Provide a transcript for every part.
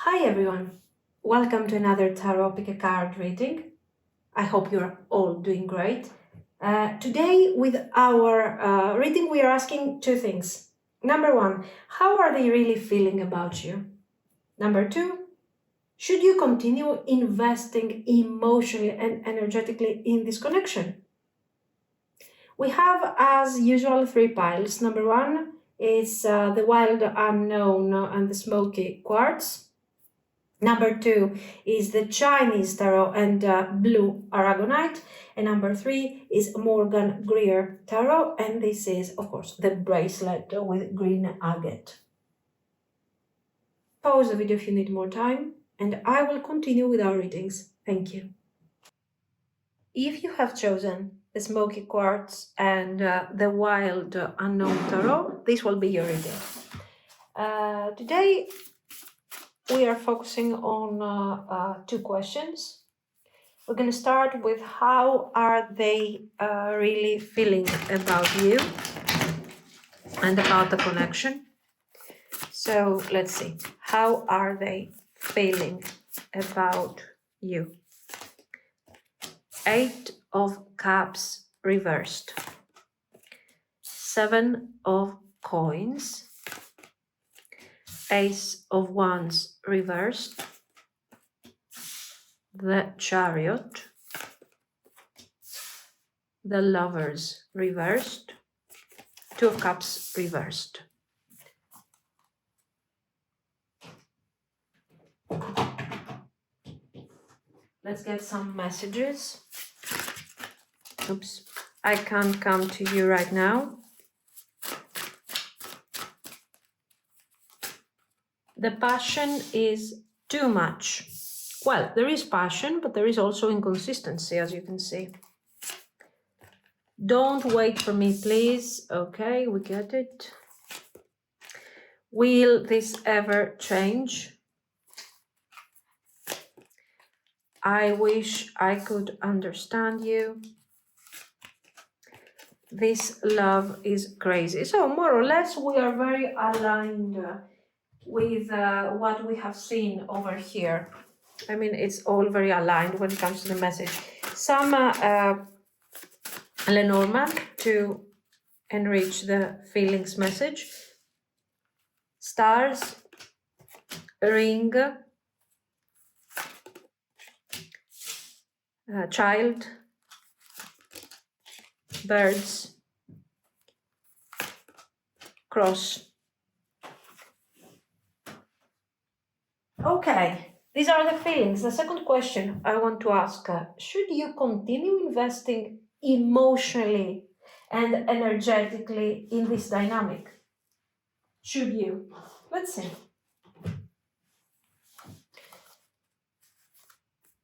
Hi everyone, welcome to another tarot pick a card reading. I hope you're all doing great. Today with our reading we are asking two things. Number one, how are they really feeling about you? Number two, should you continue investing emotionally and energetically in this connection? We have as usual three piles. Number one is the wild unknown and the smoky quartz. Number two is the Chinese tarot and blue Aragonite. And number three is Morgan Greer tarot. And this is, of course, the bracelet with green agate. Pause the video if you need more time, and I will continue with our readings. Thank you. If you have chosen the smoky quartz and the wild unknown tarot, this will be your reading. Today, we are focusing on two questions. We're going to start with how are they really feeling about you and about the connection. So let's see. How are they feeling about you? 8 of Cups reversed. 7 of Coins. Ace of Wands reversed, the Chariot, the Lovers reversed, 2 of Cups reversed. Let's get some messages. Oops, I can't come to you right now. The passion is too much. Well, there is passion, but there is also inconsistency, as you can see. Don't wait for me, please. Okay, we get it. Will this ever change? I wish I could understand you. This love is crazy. So more or less, we are very aligned with what we have seen over here. I mean, it's all very aligned when it comes to the message. Some Lenormand to enrich the feelings message. Stars, ring, child, birds, cross. Okay, these are the feelings. The second question I want to ask, should you continue investing emotionally and energetically in this dynamic? Should you? Let's see.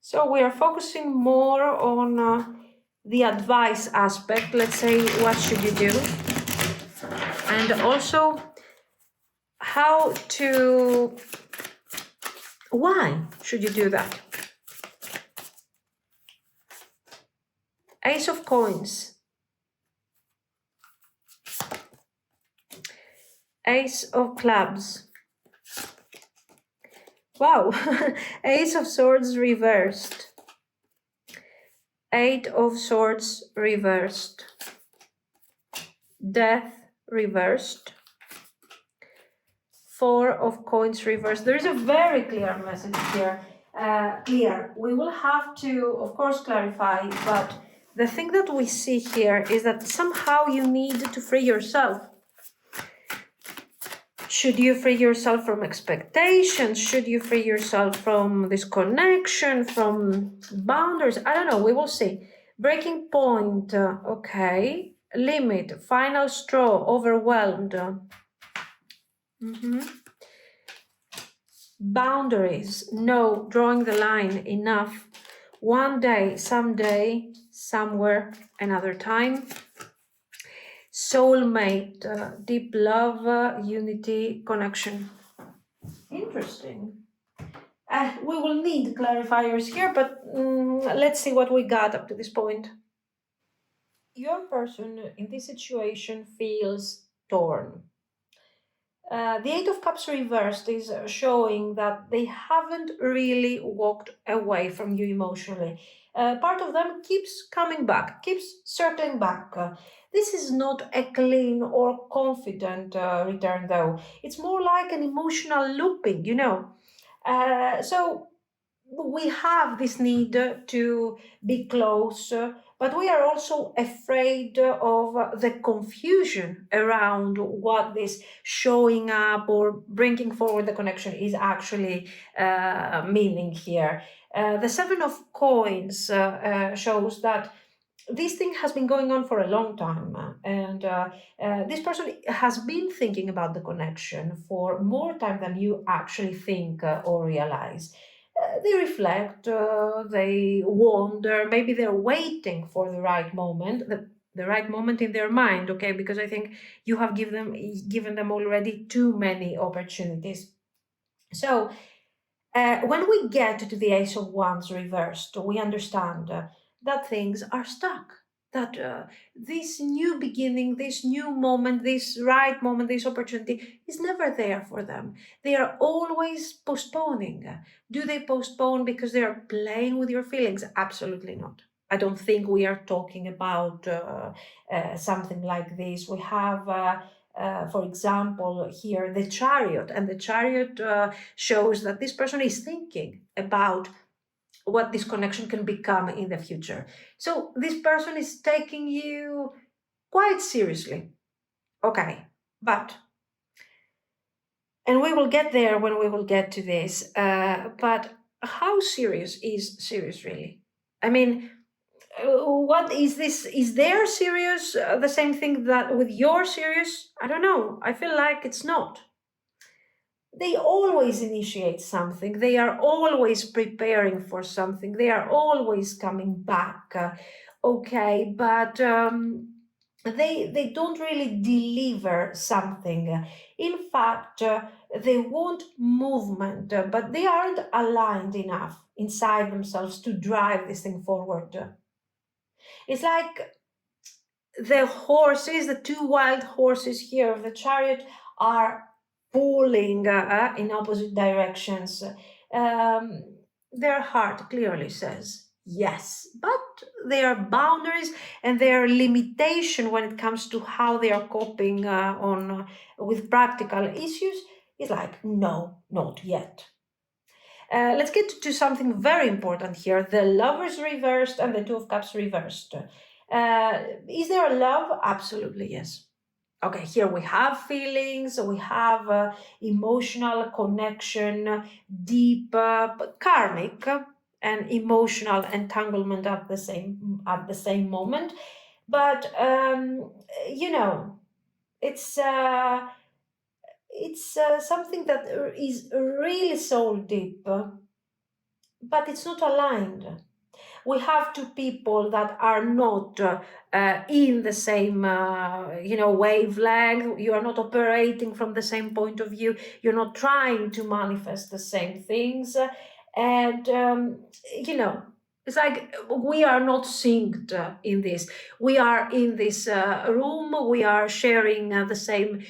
So we are focusing more on the advice aspect. Let's say, what should you do? And also, why should you do that? Ace of Coins. Ace of Clubs. Wow. Ace of Swords reversed. 8 of Swords reversed. Death reversed. 4 of Coins reversed. There is a very clear message here. We will have to, of course, clarify, but the thing that we see here is that somehow you need to free yourself. Should you free yourself from expectations? Should you free yourself from this connection, from boundaries? I don't know, we will see. Breaking point, okay. Limit, final straw, overwhelmed. Boundaries, no, drawing the line, enough. One day, someday, somewhere, another time. Soulmate, deep love, unity, connection. Interesting. We will need clarifiers here, but let's see what we got up to this point. Your person in this situation feels torn. The Eight of Cups reversed is showing that they haven't really walked away from you emotionally. Part of them keeps coming back, keeps circling back. This is not a clean or confident return, though. It's more like an emotional looping, you know. So we have this need to be close, but we are also afraid of the confusion around what this showing up or bringing forward the connection is actually meaning here. The Seven of Coins shows that this thing has been going on for a long time, and this person has been thinking about the connection for more time than you actually think or realize. They reflect, they wonder, maybe they're waiting for the right moment, the right moment in their mind, okay? Because I think you have given them already too many opportunities. So when we get to the Ace of Wands reversed, we understand that things are stuck. That this new beginning, this new moment, this right moment, this opportunity is never there for them. They are always postponing. Do they postpone because they are playing with your feelings? Absolutely not. I don't think we are talking about something like this. We have for example, here the chariot, and the chariot shows that this person is thinking about what this connection can become in the future. So this person is taking you quite seriously. Okay, but, and we will get there when we will get to this, but how serious is serious really? I mean, what is this? Is their serious the same thing that with your serious? I don't know. I feel like it's not. They always initiate something. They are always preparing for something. They are always coming back. Okay, but they don't really deliver something. In fact, they want movement, but they aren't aligned enough inside themselves to drive this thing forward. It's like the horses, the two wild horses here of the chariot, are pulling in opposite directions. Um, their heart clearly says yes, but their boundaries and their limitation when it comes to how they are coping on with practical issues is like no, not yet. Let's get to something very important here, the lovers reversed and the two of cups reversed. Is there a love? Absolutely, yes. Okay, here we have feelings, we have emotional connection, deep, karmic, and emotional entanglement at the same moment. But you know, it's uh, it's something that is really soul deep, but it's not aligned. We have two people that are not in the same wavelength. You are not operating from the same point of view. You're not trying to manifest the same things, and it's like we are not synced in this. We are in this room, we are sharing the same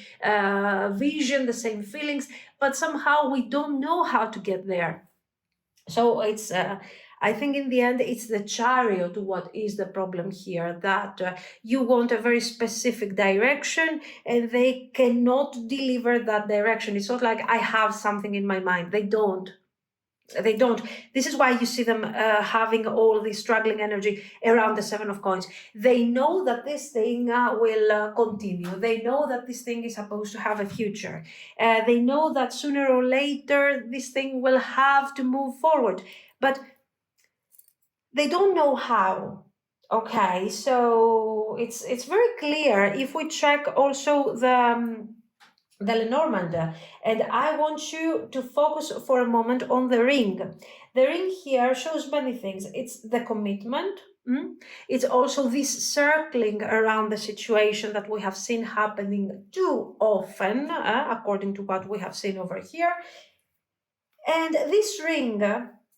vision, the same feelings, but somehow we don't know how to get there. So it's, I think in the end, it's the chariot what is the problem here, that you want a very specific direction and they cannot deliver that direction. It's not like I have something in my mind. They don't. They don't. This is why you see them having all this struggling energy around the Seven of Coins. They know that this thing will continue. They know that this thing is supposed to have a future. They know that sooner or later this thing will have to move forward, but they don't know how. Okay, so it's very clear if we check also the Lenormand, and I want you to focus for a moment on the ring. The ring here shows many things. It's the commitment. It's also this circling around the situation that we have seen happening too often, according to what we have seen over here. And this ring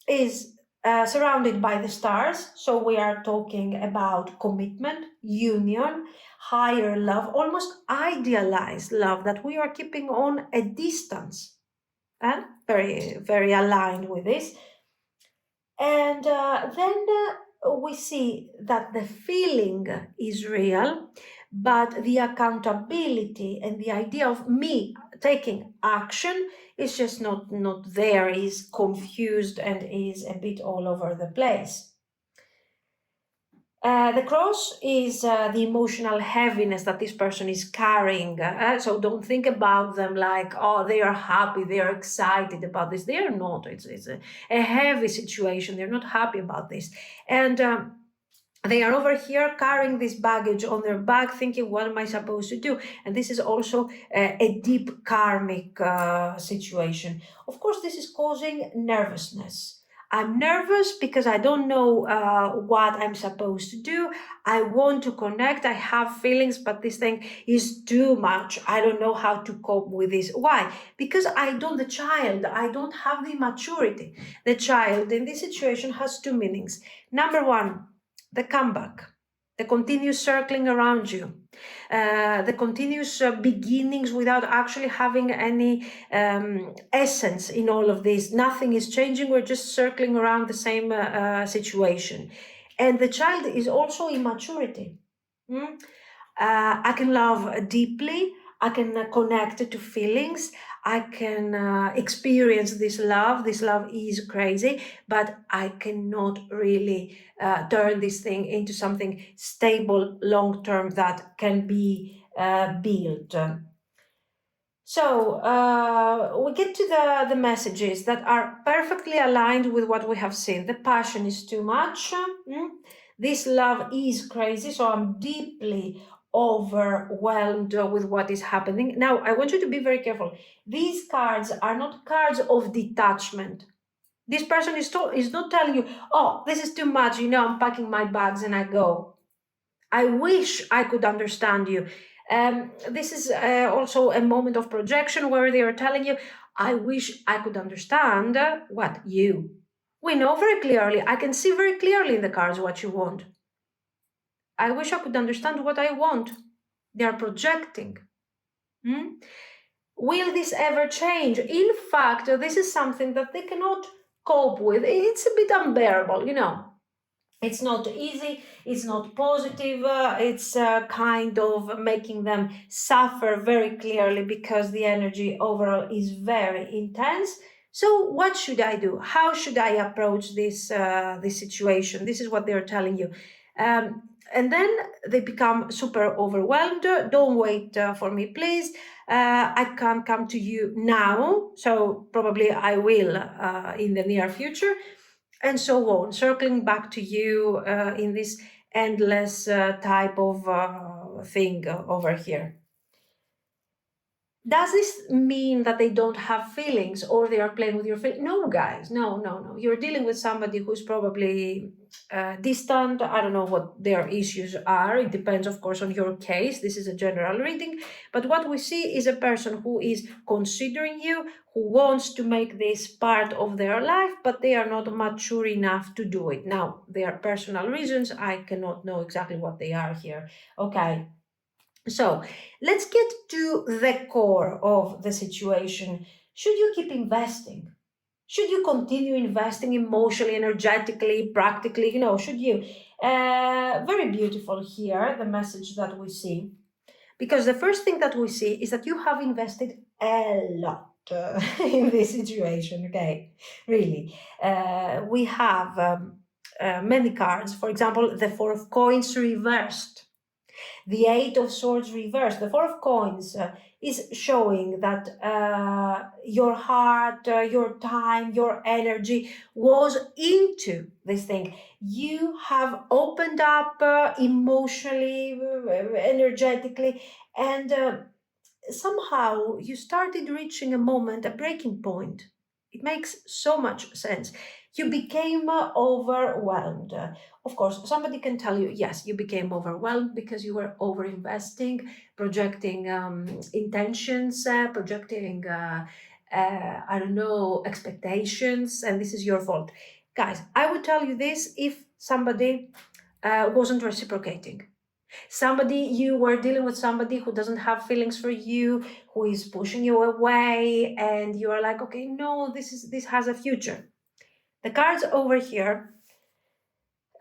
is surrounded by the stars. So we are talking about commitment, union, higher love, almost idealized love that we are keeping on a distance. And very, very aligned with this. And then we see that the feeling is real, but the accountability and the idea of me taking action is just not there, is confused and is a bit all over the place. The cross is the emotional heaviness that this person is carrying. So don't think about them like, oh, they are happy, they are excited about this. They are not. It's a heavy situation. They're not happy about this. And they are over here carrying this baggage on their back, thinking, what am I supposed to do? And this is also a deep karmic situation. Of course, this is causing nervousness. I'm nervous because I don't know what I'm supposed to do. I want to connect. I have feelings, but this thing is too much. I don't know how to cope with this. Why? Because I don't have the maturity. The child in this situation has two meanings. Number one, the comeback, the continuous circling around you, the continuous beginnings without actually having any essence in all of this. Nothing is changing. We're just circling around the same situation. And the child is also immaturity. Mm? I can love deeply. I can connect to feelings. I can experience this love. This love is crazy, but I cannot really turn this thing into something stable, long term that can be built. So we get to the messages that are perfectly aligned with what we have seen. The passion is too much. This love is crazy. So I'm deeply overwhelmed with what is happening. Now, I want you to be very careful. These cards are not cards of detachment. This person is not telling you, oh, this is too much. I'm packing my bags and I go. I wish I could understand you. This is also a moment of projection where they are telling you, I wish I could understand what you. We know very clearly, I can see very clearly in the cards what you want. I wish I could understand what I want. They are projecting. Will this ever change? In fact, this is something that they cannot cope with. It's a bit unbearable. It's not easy, it's not positive, it's kind of making them suffer very clearly because the energy overall is very intense. So what should I do? How should I approach this situation? This is what they're telling you. And then they become super overwhelmed. Don't wait for me, please. I can't come to you now, so probably I will in the near future, and so on, circling back to you in this endless type of thing over here. Does this mean that they don't have feelings or they are playing with your feelings? No, guys, no. You're dealing with somebody who's probably distant. I don't know what their issues are. It depends, of course, on your case. This is a general reading. But what we see is a person who is considering you, who wants to make this part of their life, but they are not mature enough to do it. Now, their personal reasons, I cannot know exactly what they are here. Okay. So let's get to the core of the situation. Should you keep investing? Should you continue investing emotionally, energetically, practically? Should you? Very beautiful here, the message that we see. Because the first thing that we see is that you have invested a lot in this situation, okay? Really. We have many cards. For example, the Four of Coins reversed, the Eight of Swords reversed. The Four of Coins is showing that your heart, your time, your energy was into this thing. You have opened up emotionally, energetically, and somehow you started reaching a moment, a breaking point. It makes so much sense. You became overwhelmed. Of course, somebody can tell you, yes, you became overwhelmed because you were overinvesting, projecting intentions, projecting, I don't know, expectations, and this is your fault. Guys, I would tell you this if somebody wasn't reciprocating. You were dealing with somebody who doesn't have feelings for you, who is pushing you away, and you are like, okay, no, this has a future. The cards over here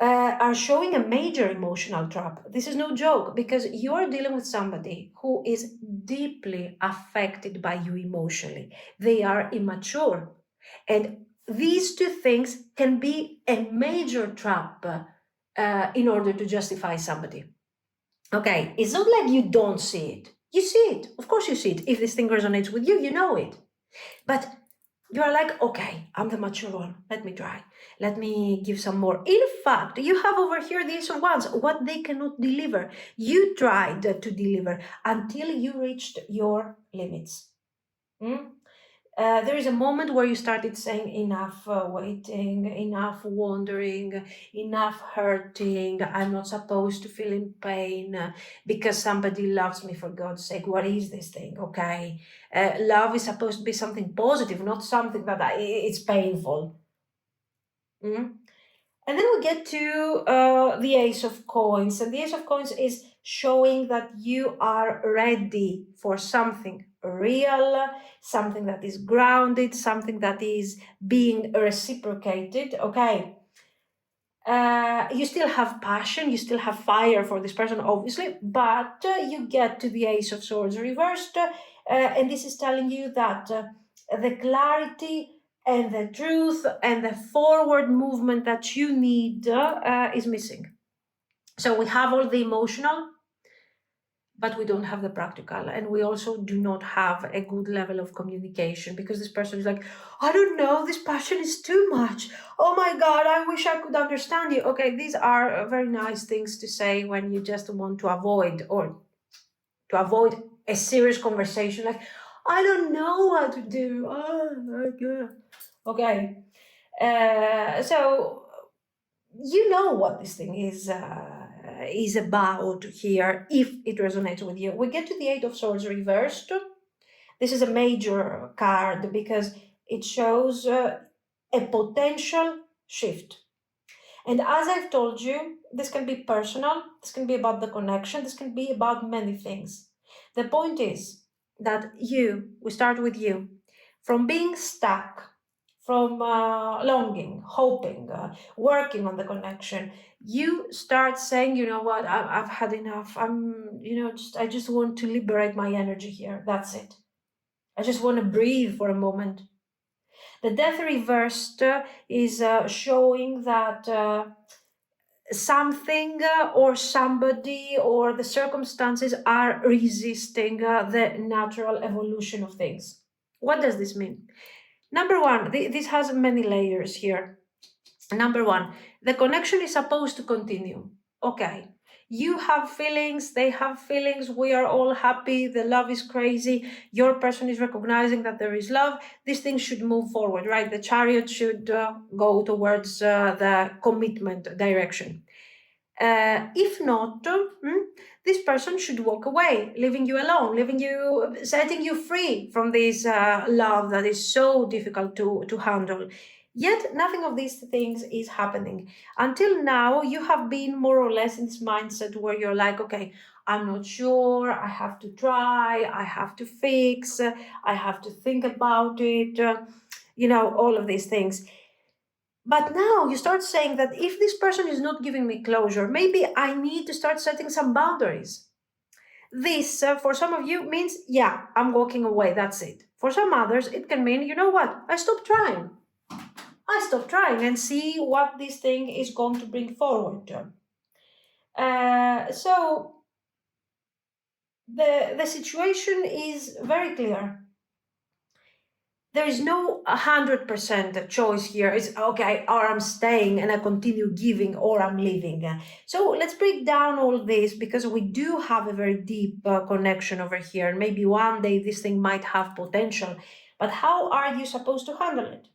are showing a major emotional trap. This is no joke, because you are dealing with somebody who is deeply affected by you emotionally. They are immature. And these two things can be a major trap in order to justify somebody. Okay, it's not like you don't see it. You see it. Of course you see it. If this thing resonates with you, you know it. But you are like, okay, I'm the mature one. Let me try. Let me give some more. In fact, you have over here the Ace of Wands, what they cannot deliver. You tried to deliver until you reached your limits. There is a moment where you started saying enough waiting, enough wandering, enough hurting. I'm not supposed to feel in pain because somebody loves me, for God's sake. What is this thing? Okay. Love is supposed to be something positive, not something that it's painful. Mm? And then we get to the Ace of Coins. And the Ace of Coins is showing that you are ready for something real, something that is grounded, something that is being reciprocated. Okay. You still have passion, you still have fire for this person, obviously, but you get to the Ace of Swords reversed, and this is telling you that the clarity and the truth and the forward movement that you need is missing. So we have all the emotional, but we don't have the practical, and we also do not have a good level of communication, because this person is like, I don't know, this passion is too much. Oh my God, I wish I could understand you. Okay, these are very nice things to say when you just want to avoid a serious conversation, like, I don't know what to do. Oh my God. Okay. So you know what this thing is about here, if it resonates with you. We get to the Eight of Swords reversed. This is a major card because it shows a potential shift. And as I've told you, this can be personal, this can be about the connection, this can be about many things. The point is that we start with you, from being stuck, from longing, hoping, working on the connection. You start saying, you know what, I've had enough. I just want to liberate my energy here. That's it. I just want to breathe for a moment. The Death reversed is showing that something or somebody or the circumstances are resisting the natural evolution of things. What does this mean? Number one, this has many layers here. Number one, the connection is supposed to continue. Okay. You have feelings, they have feelings, we are all happy, the love is crazy, your person is recognizing that there is love. These things should move forward, right? The chariot should go towards the commitment direction. If not, this person should walk away, leaving you alone, setting you free from this love that is so difficult to handle. Yet nothing of these things is happening. Until now, you have been more or less in this mindset where you're like, okay, I'm not sure, I have to try, I have to fix, I have to think about it, all of these things. But now you start saying that if this person is not giving me closure, maybe I need to start setting some boundaries. This, for some of you, means, yeah, I'm walking away, that's it. For some others, it can mean, you know what, I stop trying. I stop trying and see what this thing is going to bring forward. So the situation is very clear. There is no 100% choice here. It's okay, or I'm staying and I continue giving, or I'm leaving. So let's break down all this, because we do have a very deep connection over here. And maybe one day this thing might have potential. But how are you supposed to handle it?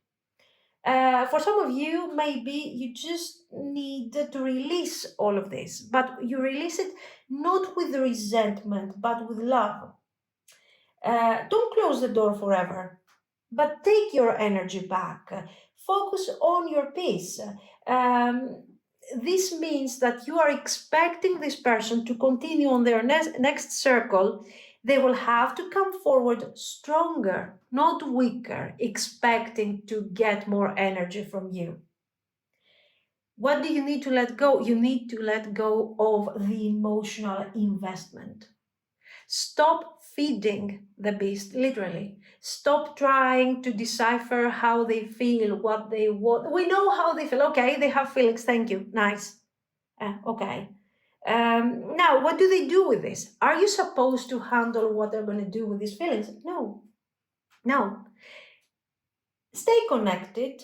For some of you, maybe you just need to release all of this, but you release it not with resentment, but with love. Don't close the door forever. but take your energy back. Focus on your peace. This means that you are expecting this person to continue on their next circle. They will have to come forward stronger, not weaker, expecting to get more energy from you. What do you need to let go? You need to let go of the emotional investment. Stop feeding the beast, literally. Stop trying to decipher how they feel, what they want. We know how they feel. Okay, they have feelings. Thank you. Nice. Okay. Now, what do they do with this? Are you supposed to handle what they're going to do with these feelings? No. No. Stay connected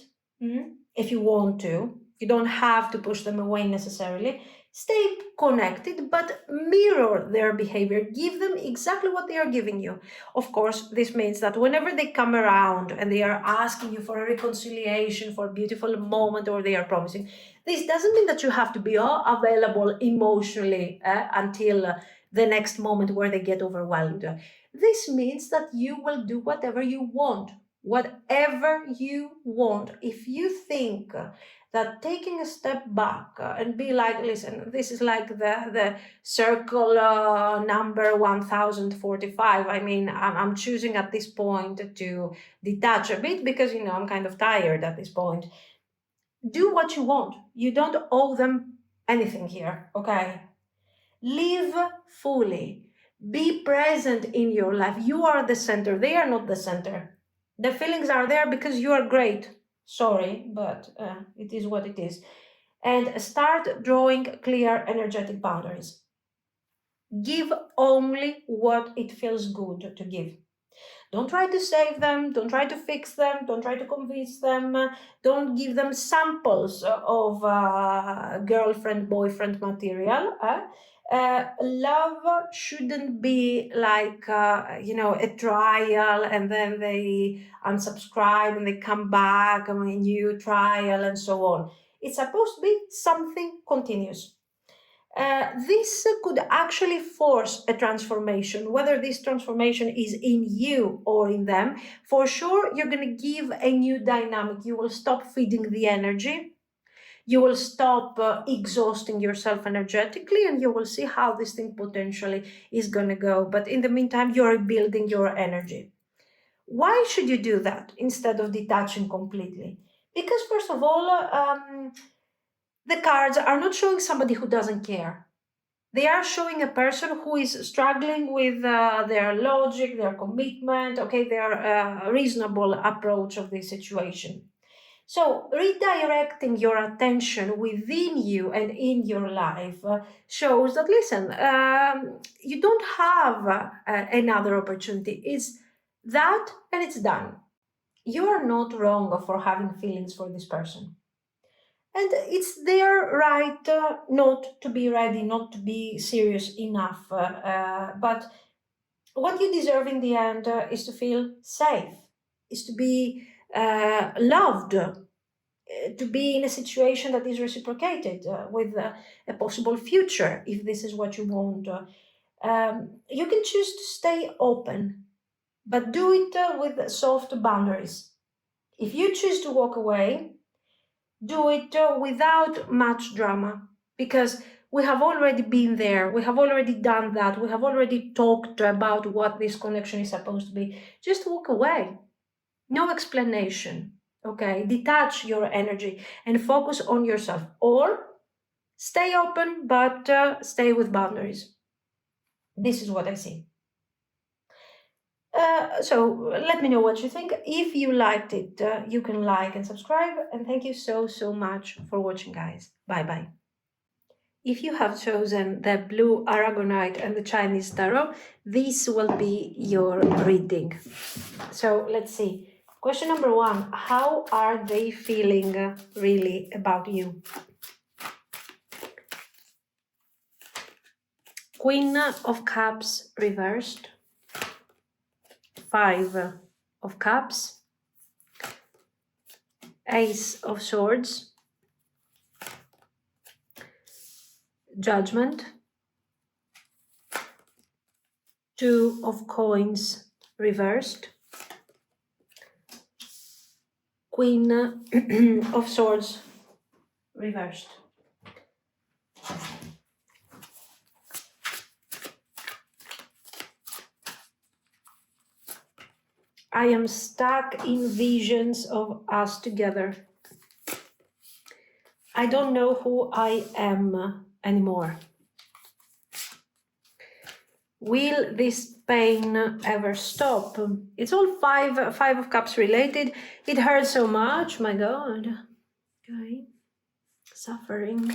if you want to. You don't have to push them away necessarily. Stay connected, but mirror their behavior. Give them exactly what they are giving you. Of course, this means that whenever they come around and they are asking you for a reconciliation, for a beautiful moment, or they are promising, this doesn't mean that you have to be available emotionally until the next moment where they get overwhelmed. This means that you will do whatever you want. Whatever you want. If you think that taking a step back and be like, listen, this is like the circle number 1045. I mean, I'm choosing at this point to detach a bit because, I'm kind of tired at this point. Do what you want. You don't owe them anything here, okay? Live fully. Be present in your life. You are the center. They are not the center. The feelings are there because you are great. Sorry, but it is what it is. And start drawing clear energetic boundaries. Give only what it feels good to give. Don't try to save them, don't try to fix them, don't try to convince them, don't give them samples of girlfriend, boyfriend material. Love shouldn't be like, a trial and then they unsubscribe and they come back and a new trial and so on. It's supposed to be something continuous. This could actually force a transformation, whether this transformation is in you or in them. For sure, you're going to give a new dynamic. You will stop feeding the energy. You will stop exhausting yourself energetically, and you will see how this thing potentially is going to go. But in the meantime, you're building your energy. Why should you do that instead of detaching completely? Because, first of all, the cards are not showing somebody who doesn't care. They are showing a person who is struggling with their logic, their commitment, okay, their reasonable approach of the situation. So redirecting your attention within you and in your life shows that, listen, you don't have another opportunity. It's that and it's done. You are not wrong for having feelings for this person. And it's their right not to be ready, not to be serious enough. But what you deserve in the end is to feel safe, is to be loved, to be in a situation that is reciprocated with a possible future, if this is what you want. You can choose to stay open, but do it with soft boundaries. If you choose to walk away, do it without much drama, because we have already been there, we have already done that, we have already talked about what this connection is supposed to be. Just walk away, no explanation, okay? Detach your energy and focus on yourself, or stay open but stay with boundaries. This is what I see. So let me know what you think. If you liked it, you can like and subscribe, and thank you so much for watching, guys. Bye bye. If you have chosen the blue Aragonite and the Chinese tarot, this will be your reading. So let's see. Question number 1, how are they feeling really about you? Queen of Cups reversed, 5 of Cups, Ace of Swords, Judgment, 2 of Coins reversed, Queen of Swords reversed. I am stuck in visions of us together. I don't know who I am anymore. Will this pain ever stop? It's all five of cups related. It hurts so much, my God. Okay, suffering.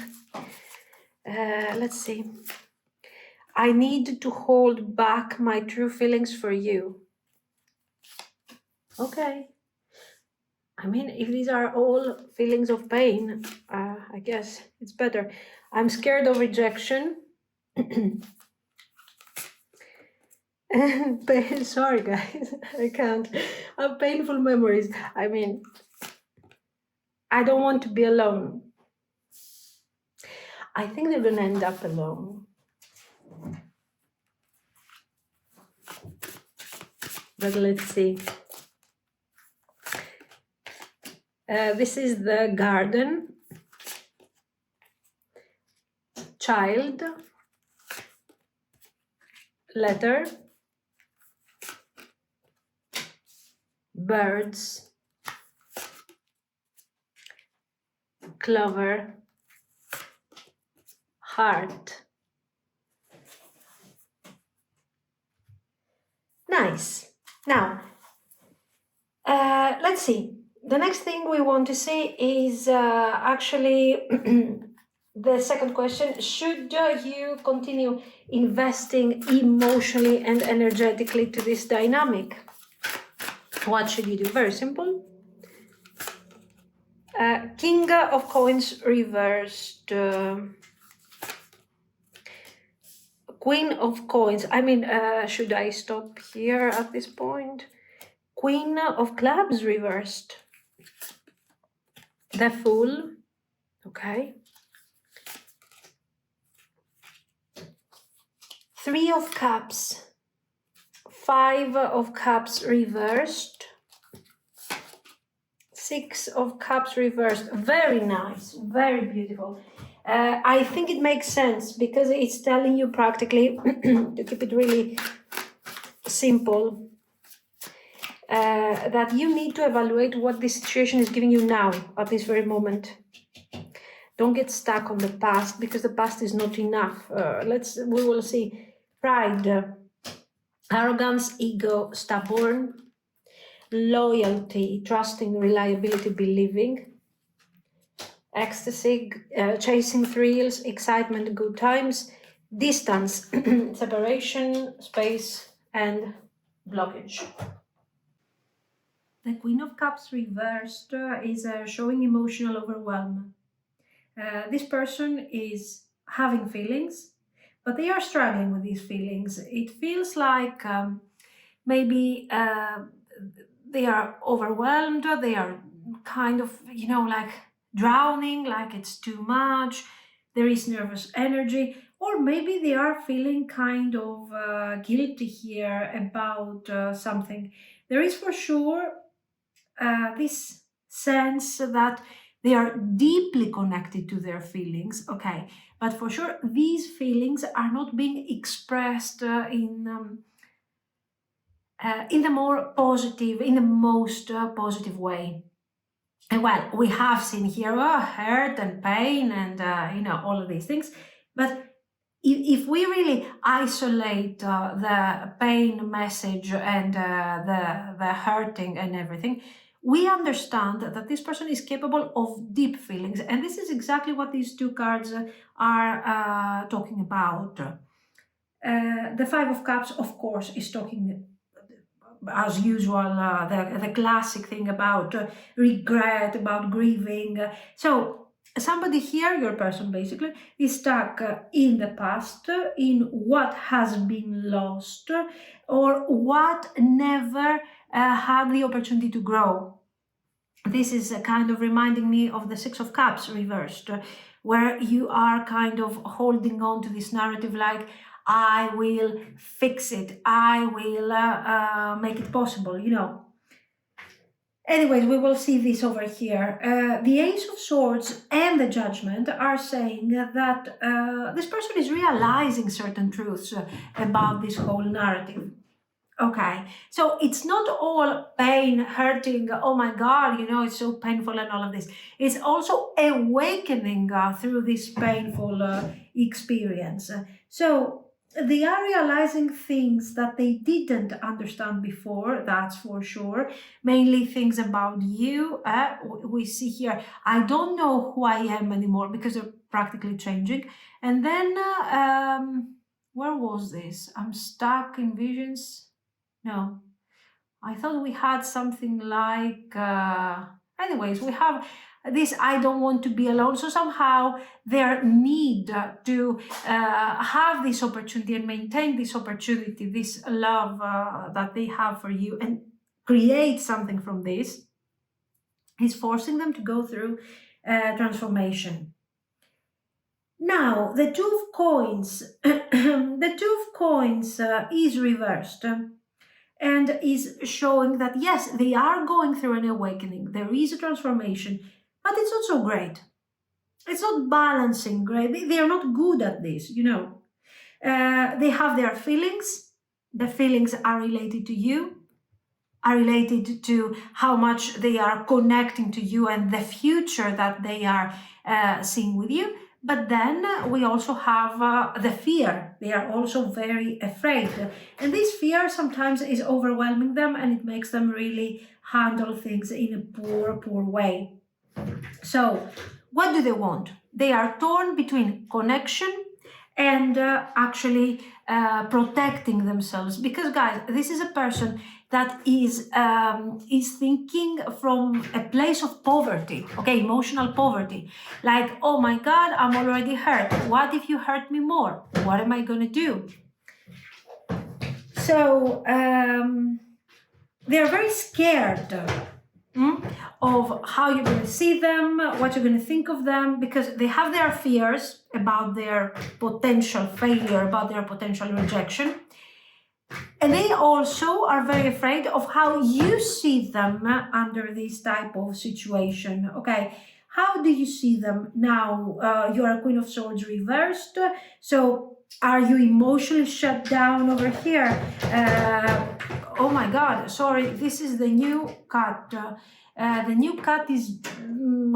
Let's see. I need to hold back my true feelings for you. Okay. I mean, if these are all feelings of pain, I guess it's better. I'm scared of rejection. Sorry, guys, I can't. I have painful memories. I mean, I don't want to be alone. I think they're gonna end up alone. But let's see. This is the garden, child, letter, birds, clover, heart. Nice. Now, let's see. The next thing we want to see is actually the second question. Should you continue investing emotionally and energetically to this dynamic? What should you do? Very simple. King of Coins reversed. Queen of Coins. I mean, should I stop here at this point? Queen of Clubs reversed. The Fool. Okay. Three of Cups. Five of Cups reversed. Six of Cups reversed. Very nice. Very beautiful. I think it makes sense because it's telling you practically, to keep it really simple, that you need to evaluate what the situation is giving you now at this very moment. Don't get stuck on the past because the past is not enough. We will see. Pride, arrogance, ego, stubborn, loyalty, trusting, reliability, believing, ecstasy, chasing thrills, excitement, good times, distance, separation, space, and blockage. The Queen of Cups reversed is showing emotional overwhelm. This person is having feelings, but they are struggling with these feelings. It feels like maybe they are overwhelmed, they are kind of, like drowning, like it's too much, there is nervous energy, or maybe they are feeling kind of guilty here about something. There is for sure this sense that they are deeply connected to their feelings, okay, but for sure these feelings are not being expressed in the more positive, in the most positive way. And well, we have seen here hurt and pain and all of these things, but if we really isolate the pain message and the hurting and everything, we understand that this person is capable of deep feelings, and this is exactly what these two cards are talking about. The Five of Cups, of course, is talking, as usual, the classic thing about regret, about grieving. So somebody here, your person basically, is stuck in the past, in what has been lost, or what never had the opportunity to grow. This is kind of reminding me of the Six of Cups reversed, where you are kind of holding on to this narrative like, I will fix it, I will make it possible, Anyways, we will see this over here. The Ace of Swords and the Judgment are saying that this person is realizing certain truths about this whole narrative. Okay, so it's not all pain, hurting, oh my God, it's so painful and all of this. It's also awakening through this painful experience. So they are realizing things that they didn't understand before, that's for sure. Mainly things about you. We see here, I don't know who I am anymore because they're practically changing. And then, where was this? I'm stuck in visions. No, I thought we had something like, anyways, we have this I don't want to be alone. So somehow their need to have this opportunity and maintain this opportunity, this love that they have for you and create something from this is forcing them to go through transformation. Now, the Two of Coins, the Two of Coins is reversed and is showing that yes, they are going through an awakening, there is a transformation, but it's not so great. It's not balancing great. They are not good at this, they have their feelings. The feelings are related to you, are related to how much they are connecting to you and the future that they are seeing with you. But then we also have the fear. They are also very afraid. And this fear sometimes is overwhelming them and it makes them really handle things in a poor way. So what do they want? They are torn between connection and actually protecting themselves. Because guys, this is a person that is thinking from a place of poverty, okay, emotional poverty. Like, oh my God, I'm already hurt. What if you hurt me more? What am I going to do? So they're very scared of how you're going to see them, what you're going to think of them, because they have their fears about their potential failure, about their potential rejection. And they also are very afraid of how you see them under this type of situation. Okay, how do you see them now? You are a Queen of Swords reversed. So are you emotionally shut down over here? Oh my God, sorry, this is the new cat. The new cat is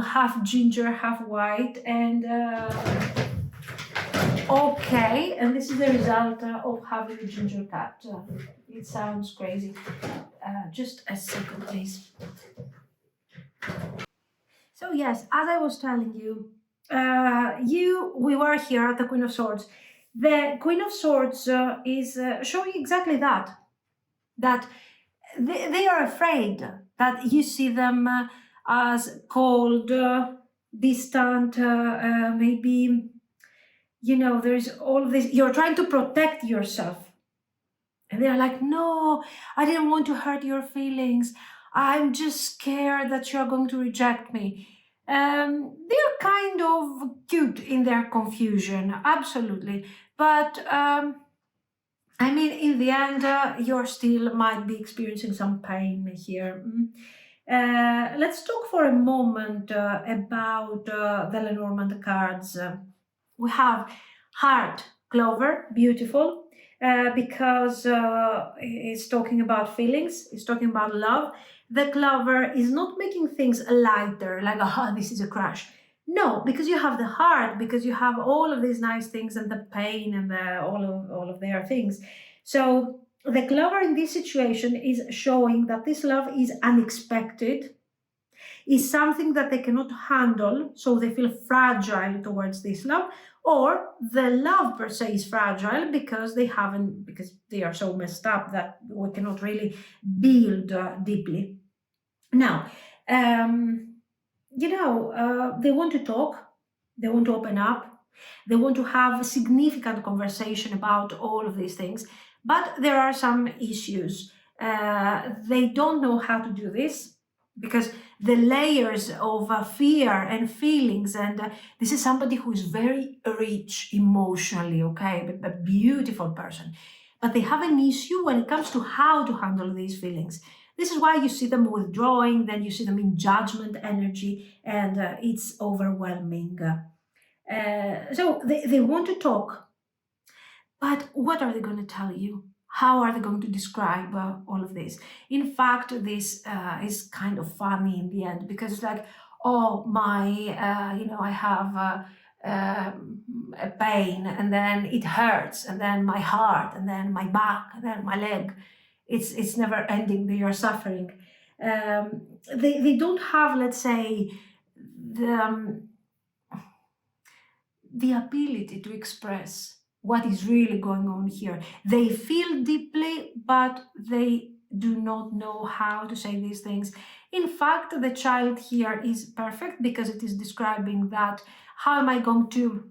half ginger, half white, and okay, and this is the result of having a ginger cat. It sounds crazy. Just a second, please. So yes, as I was telling you, we were here at the Queen of Swords. The Queen of Swords is showing exactly that they are afraid that you see them as cold, distant, maybe, there's all of this, you're trying to protect yourself. And they're like, no, I didn't want to hurt your feelings. I'm just scared that you're going to reject me. They're kind of cute in their confusion, absolutely. But I mean, in the end, you still might be experiencing some pain here. Let's talk for a moment about the Lenormand cards. We have Heart, Clover, beautiful, because it's talking about feelings, it's talking about love. The Clover is not making things lighter, like, this is a crush. No, because you have the heart, because you have all of these nice things and the pain and all of their things. So the Clover in this situation is showing that this love is unexpected, is something that they cannot handle, so they feel fragile towards this love, or the love per se is fragile because they are so messed up that we cannot really build deeply. Now, they want to talk, they want to open up, they want to have a significant conversation about all of these things, but there are some issues. They don't know how to do this because the layers of fear and feelings, and this is somebody who is very rich emotionally, okay, but a beautiful person. But they have an issue when it comes to how to handle these feelings. This is why you see them withdrawing, then you see them in judgment energy, and it's overwhelming. So they want to talk, but what are they going to tell you? How are they going to describe all of this? In fact, this is kind of funny in the end, because it's like, oh, I have a pain, and then it hurts, and then my heart, and then my back, and then my leg. It's never ending. They are suffering. They don't have, let's say, the ability to express what is really going on here. They feel deeply, but they do not know how to say these things. In fact, the child here is perfect, because it is describing that, how am I going to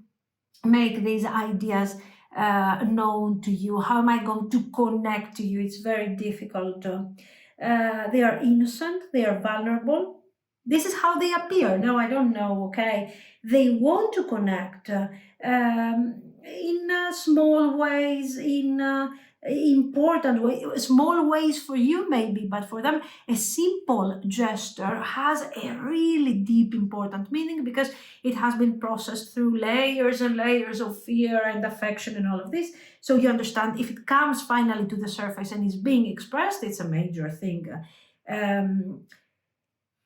make these ideas known to you? How am I going to connect to you? It's very difficult. They are innocent, they are vulnerable. This is how they appear. No, I don't know, okay? They want to connect in small ways, in important ways, small ways for you maybe, but for them, a simple gesture has a really deep, important meaning, because it has been processed through layers and layers of fear and affection and all of this. So you understand, if it comes finally to the surface and is being expressed, it's a major thing.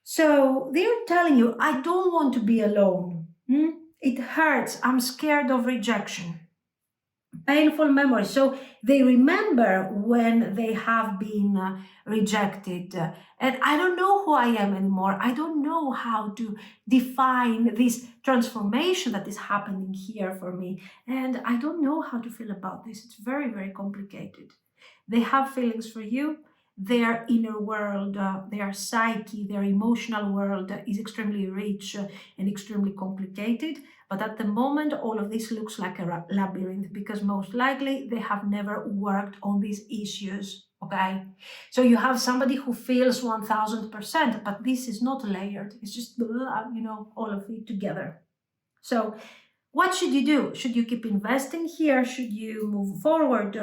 So they're telling you, I don't want to be alone. It hurts. I'm scared of rejection. Painful memories. So they remember when they have been rejected. And I don't know who I am anymore. I don't know how to define this transformation that is happening here for me. And I don't know how to feel about this. It's very, very complicated. They have feelings for you. Their inner world, their psyche, their emotional world is extremely rich and extremely complicated. But at the moment, all of this looks like a labyrinth, because most likely they have never worked on these issues, okay? So you have somebody who feels 1000%, but this is not layered. It's just, all of it together. So what should you do? Should you keep investing here? Should you move forward?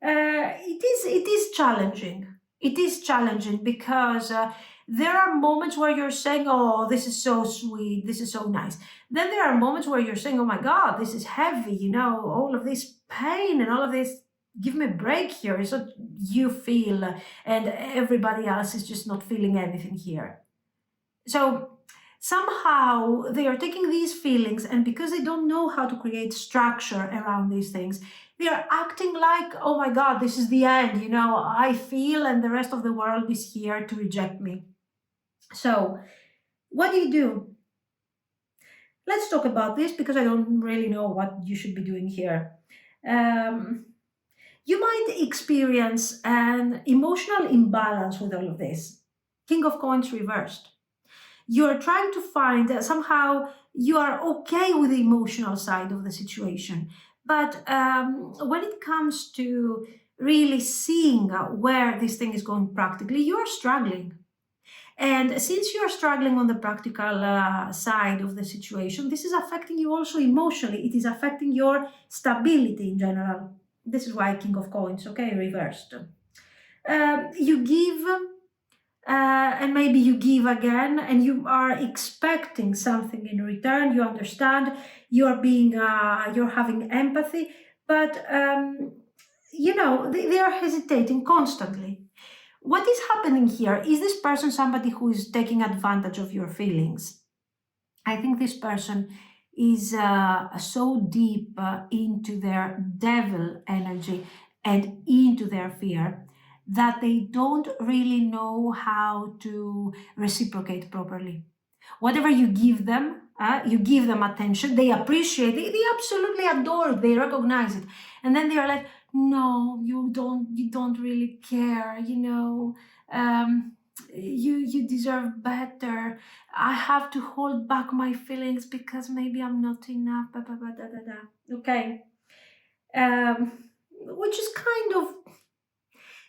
It is challenging. It is challenging, because there are moments where you're saying, oh, this is so sweet, this is so nice. Then there are moments where you're saying, oh my God, this is heavy, all of this pain and all of this, give me a break here. It's what you feel, and everybody else is just not feeling anything here. So somehow they are taking these feelings, and because they don't know how to create structure around these things, they are acting like, oh my God, this is the end, I feel, and the rest of the world is here to reject me. So what do you do? Let's talk about this, because I don't really know what you should be doing here. You might experience an emotional imbalance with all of this. King of Coins reversed. You're trying to find somehow you are okay with the emotional side of the situation. But when it comes to really seeing where this thing is going practically, you are struggling. And since you're struggling on the practical side of the situation, this is affecting you also emotionally. It is affecting your stability in general. This is why King of Coins, okay, reversed. You give, and maybe you give again, and you are expecting something in return. You understand, you're having empathy, but they are hesitating constantly. What is happening here? Is this person somebody who is taking advantage of your feelings? I think this person is so deep into their devil energy and into their fear that they don't really know how to reciprocate properly. Whatever you give them attention, they appreciate it, they absolutely adore it, they recognize it. And then they are like, no, you don't really care, you deserve better. I have to hold back my feelings because maybe I'm not enough, okay. Which is kind of,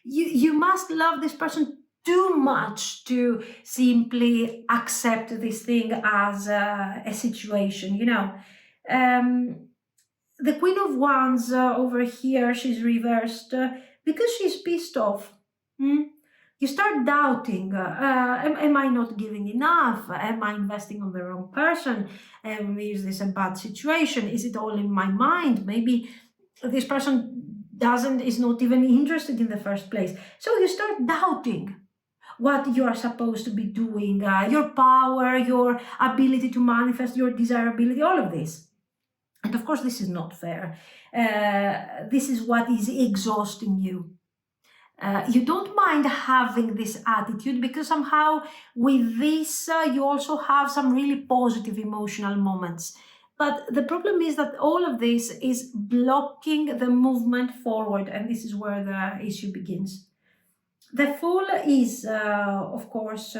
you must love this person too much to simply accept this thing as a situation, the Queen of Wands over here, she's reversed because she's pissed off. You You start doubting, am I not giving enough? Am I investing on the wrong person? Is this a bad situation? Is it all in my mind? Maybe this person is not even interested in the first place. So you start doubting what you are supposed to be doing, your power, your ability to manifest, your desirability, all of this. And of course, this is not fair. This is what is exhausting you. You don't mind having this attitude because somehow with this you also have some really positive emotional moments. But the problem is that all of this is blocking the movement forward, and this is where the issue begins. The Fool is, of course,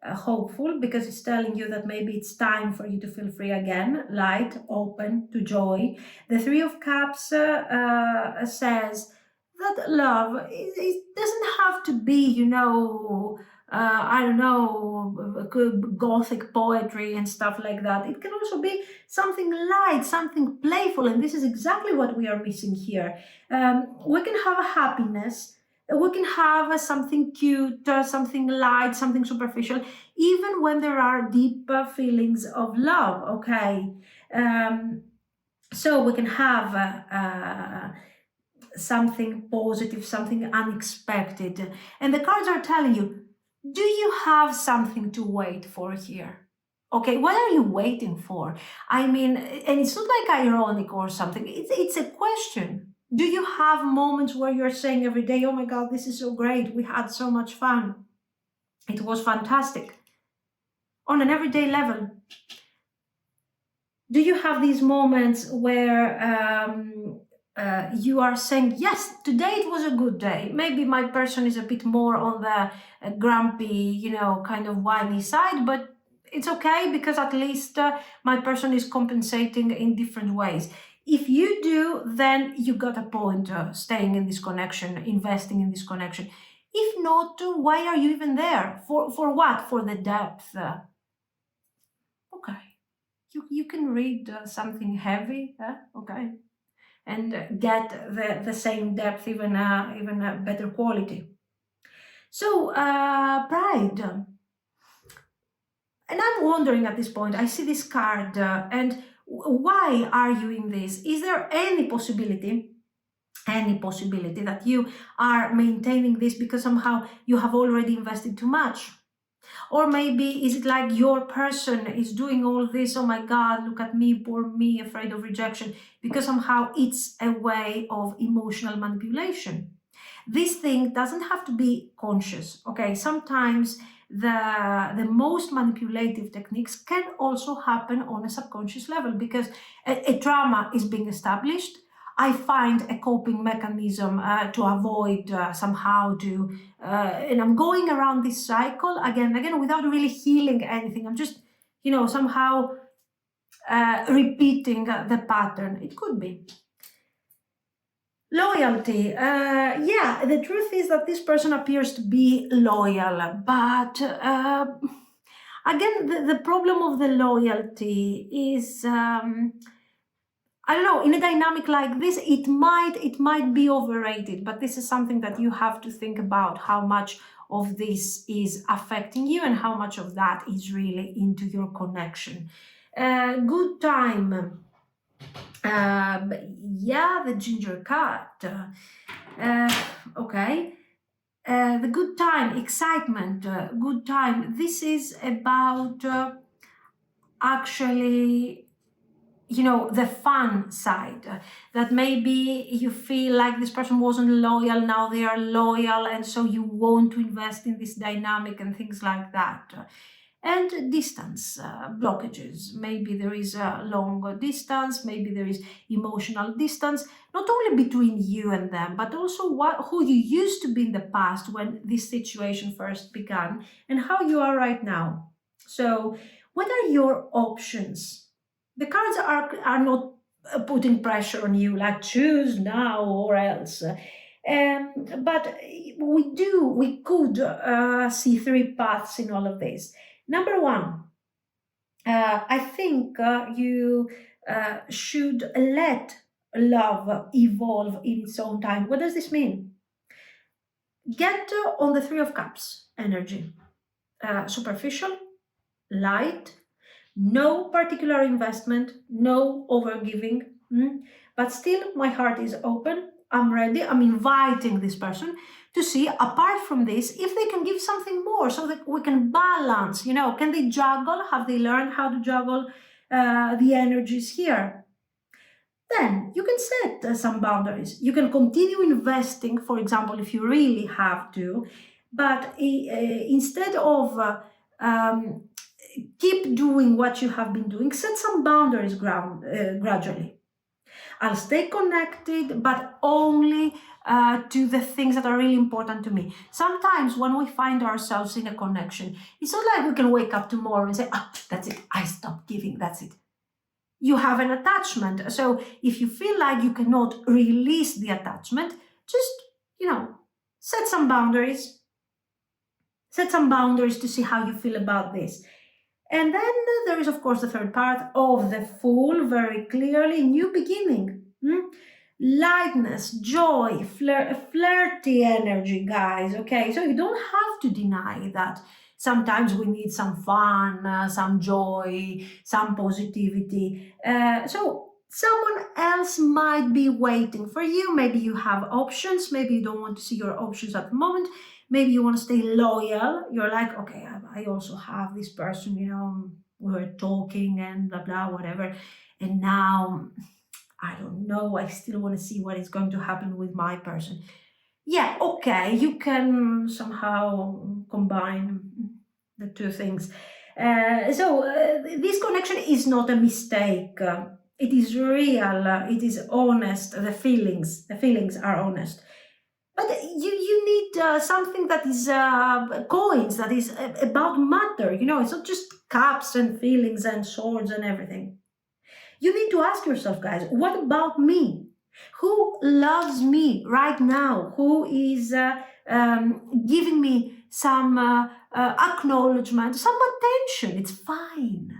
hopeful because it's telling you that maybe it's time for you to feel free again, light, open to joy. The Three of Cups says that love, it doesn't have to be, I don't know, gothic poetry and stuff like that. It can also be something light, something playful, and this is exactly what we are missing here. We can have a happiness, we can have something cute, something light, something superficial, even when there are deep feelings of love, okay? So we can have something positive, something unexpected. And the cards are telling you, do you have something to wait for here? Okay, what are you waiting for? I mean, and it's not like ironic or something, it's a question. Do you have moments where you're saying every day, oh my God, this is so great, we had so much fun, it was fantastic, on an everyday level? Do you have these moments where you are saying, yes, today it was a good day. Maybe my person is a bit more on the grumpy, kind of whiny side, but it's okay because at least my person is compensating in different ways. If you do, then you got a point staying in this connection, investing in this connection. If not, why are you even there? For what? For the depth. Okay. You can read something heavy, okay, and get the same depth, even a better quality. So pride, and I'm wondering at this point, I see this card, and why are you in this? Is there any possibility that you are maintaining this because somehow you have already invested too much? Or maybe is it like your person is doing all this, oh my God, look at me, poor me, afraid of rejection, because somehow it's a way of emotional manipulation. This thing doesn't have to be conscious, okay? Sometimes the most manipulative techniques can also happen on a subconscious level because a drama is being established. I find a coping mechanism to avoid somehow to, and I'm going around this cycle again and again without really healing anything. I'm just, somehow repeating the pattern. It could be. Loyalty. Yeah, the truth is that this person appears to be loyal, but again, the problem of the loyalty is, I don't know, in a dynamic like this, it might be overrated, but this is something that you have to think about, how much of this is affecting you and how much of that is really into your connection. Good time. Yeah, the ginger cat. Okay. The good time, excitement, good time. This is about actually, the fun side, that maybe you feel like this person wasn't loyal, now they are loyal, and so you want to invest in this dynamic and things like that. And distance, blockages. Maybe there is a long distance, maybe there is emotional distance, not only between you and them, but also who you used to be in the past when this situation first began and how you are right now. So, what are your options? The cards are not putting pressure on you, like choose now or else. But we could see three paths in all of this. Number one, I think you should let love evolve in its own time. What does this mean? Get on the Three of Cups energy. Superficial, light, no particular investment, no overgiving, but still my heart is open. I'm ready. I'm inviting this person to see, apart from this, if they can give something more so that we can balance. Can they juggle? Have they learned how to juggle the energies here? Then you can set some boundaries. You can continue investing, for example, if you really have to, but instead of keep doing what you have been doing, set some boundaries gradually. I'll stay connected, but only to the things that are really important to me. Sometimes when we find ourselves in a connection, it's not like we can wake up tomorrow and say, that's it, I stopped giving, that's it. You have an attachment. So if you feel like you cannot release the attachment, just, set some boundaries. Set some boundaries to see how you feel about this. And then there is, of course, the third part of the Fool, very clearly, new beginning. Lightness, joy, flirty energy, guys, okay? So you don't have to deny that sometimes we need some fun, some joy, some positivity. So someone else might be waiting for you. Maybe you have options. Maybe you don't want to see your options at the moment. Maybe you want to stay loyal. You're like, okay, I also have this person, we're talking and blah, blah, whatever. And now, I don't know, I still want to see what is going to happen with my person. Yeah, okay, you can somehow combine the two things. So this connection is not a mistake. It is real. It is honest. The feelings are honest. But you need something that is coins, that is about matter. It's not just cups and feelings and swords and everything. You need to ask yourself, guys, what about me? Who loves me right now? Who is giving me some acknowledgement, some attention? It's fine.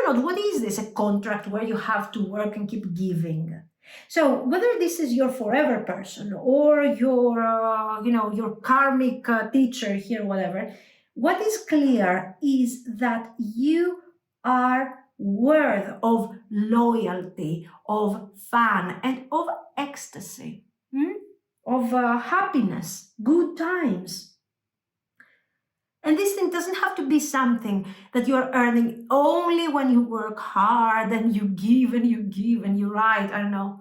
What is this? A contract where you have to work and keep giving? So whether this is your forever person or your karmic teacher here, whatever, what is clear is that you are worth of loyalty, of fun, and of ecstasy, of happiness, good times. And this thing doesn't have to be something that you're earning only when you work hard and you give and you give and you write, I don't know,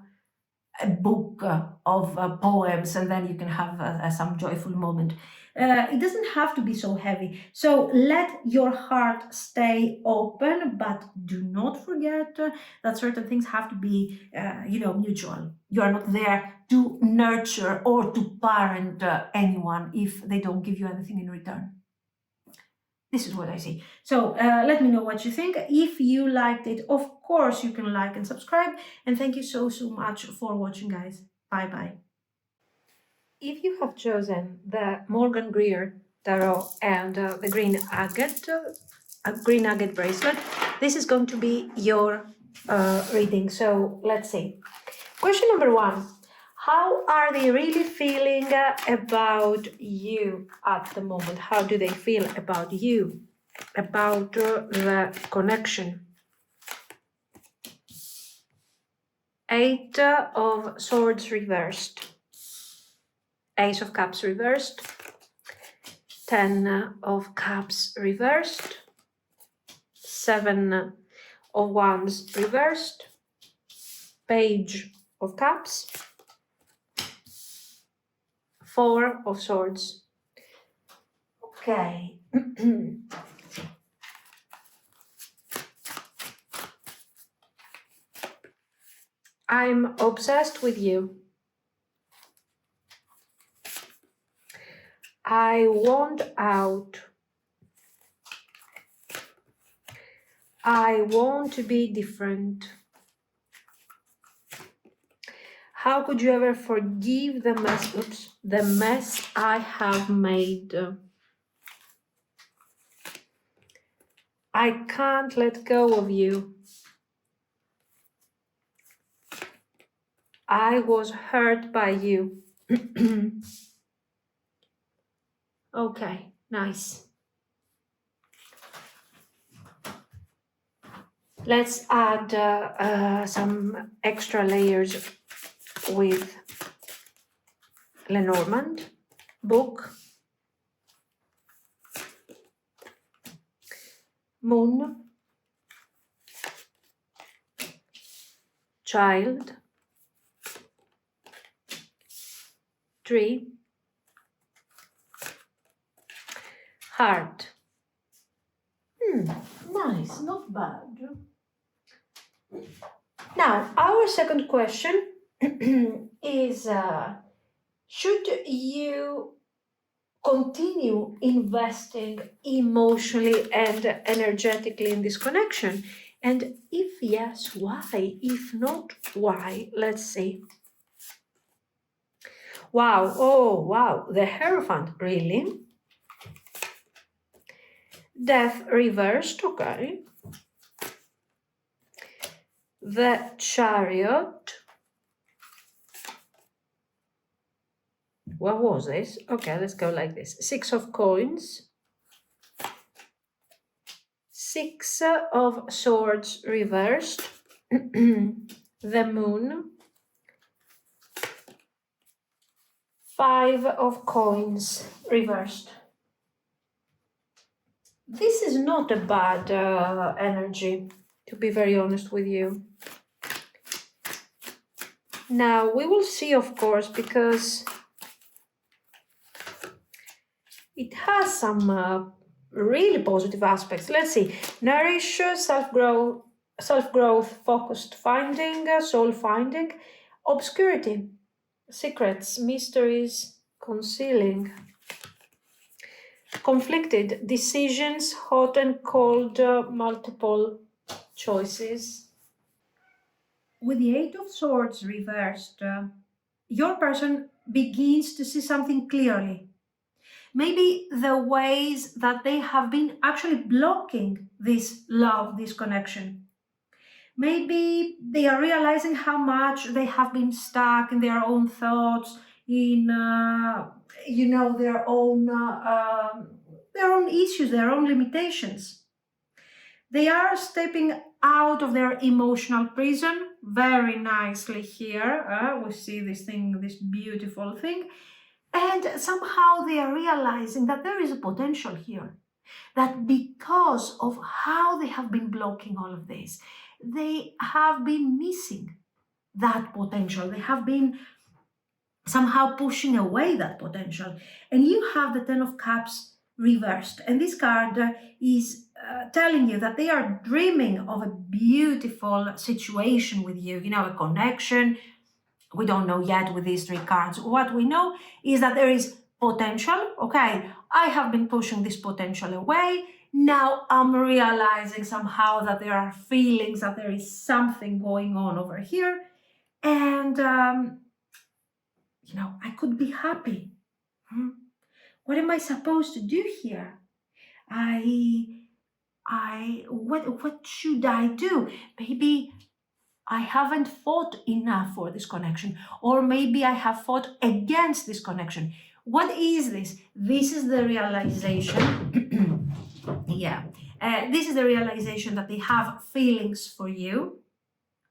a book of poems, and then you can have some joyful moment. It doesn't have to be so heavy. So let your heart stay open, but do not forget that certain things have to be, mutual. You are not there to nurture or to parent anyone if they don't give you anything in return. This is what I see. So let me know what you think. If you liked it, of course, you can like and subscribe. And thank you so much for watching, guys. Bye-bye. If you have chosen the Morgan Greer tarot and the green agate bracelet, this is going to be your reading. So let's see. Question number 1. How are they really feeling about you at the moment? How do they feel about you, about the connection? 8 of Swords reversed, Ace of Cups reversed, 10 of Cups reversed, 7 of Wands reversed, Page of Cups, 4 of Swords. Okay. I'm obsessed with you. I want out. I want to be different. How could you ever forgive the mess I have made? I can't let go of you. I was hurt by you. Okay, nice. Let's add some extra layers with Lenormand book, Moon, Child, Tree, Heart. Nice, not bad. Now, our second question is should you continue investing emotionally and energetically in this connection? And if yes, why? If not, why? Let's see. Wow, oh wow, the Hierophant, really? Death reversed, okay. The Chariot. What was this? Okay, let's go like this. 6 of Coins. 6 of Swords reversed. The Moon. 5 of Coins reversed. This is not a bad energy, to be very honest with you. Now, we will see, of course, because it has some really positive aspects. Let's see. Nourish, self-growth, focused finding, soul finding, obscurity, secrets, mysteries, concealing, conflicted, decisions, hot and cold, multiple choices. With the Eight of Swords reversed, your person begins to see something clearly. Maybe the ways that they have been actually blocking this love, this connection. Maybe they are realizing how much they have been stuck in their own thoughts, in their own issues, their own limitations. They are stepping out of their emotional prison very nicely here. We see this thing, this beautiful thing. And somehow they are realizing that there is a potential here. That because of how they have been blocking all of this, they have been missing that potential. They have been somehow pushing away that potential. And you have the Ten of Cups reversed. And this card is telling you that they are dreaming of a beautiful situation with you, a connection. We don't know yet with these 3 cards. What we know is that there is potential. Okay, I have been pushing this potential away. Now I'm realizing somehow that there are feelings, that there is something going on over here. And, I could be happy. What am I supposed to do here? What should I do? Maybe I haven't fought enough for this connection, or maybe I have fought against this connection. What is this? This is the realization. This is the realization that they have feelings for you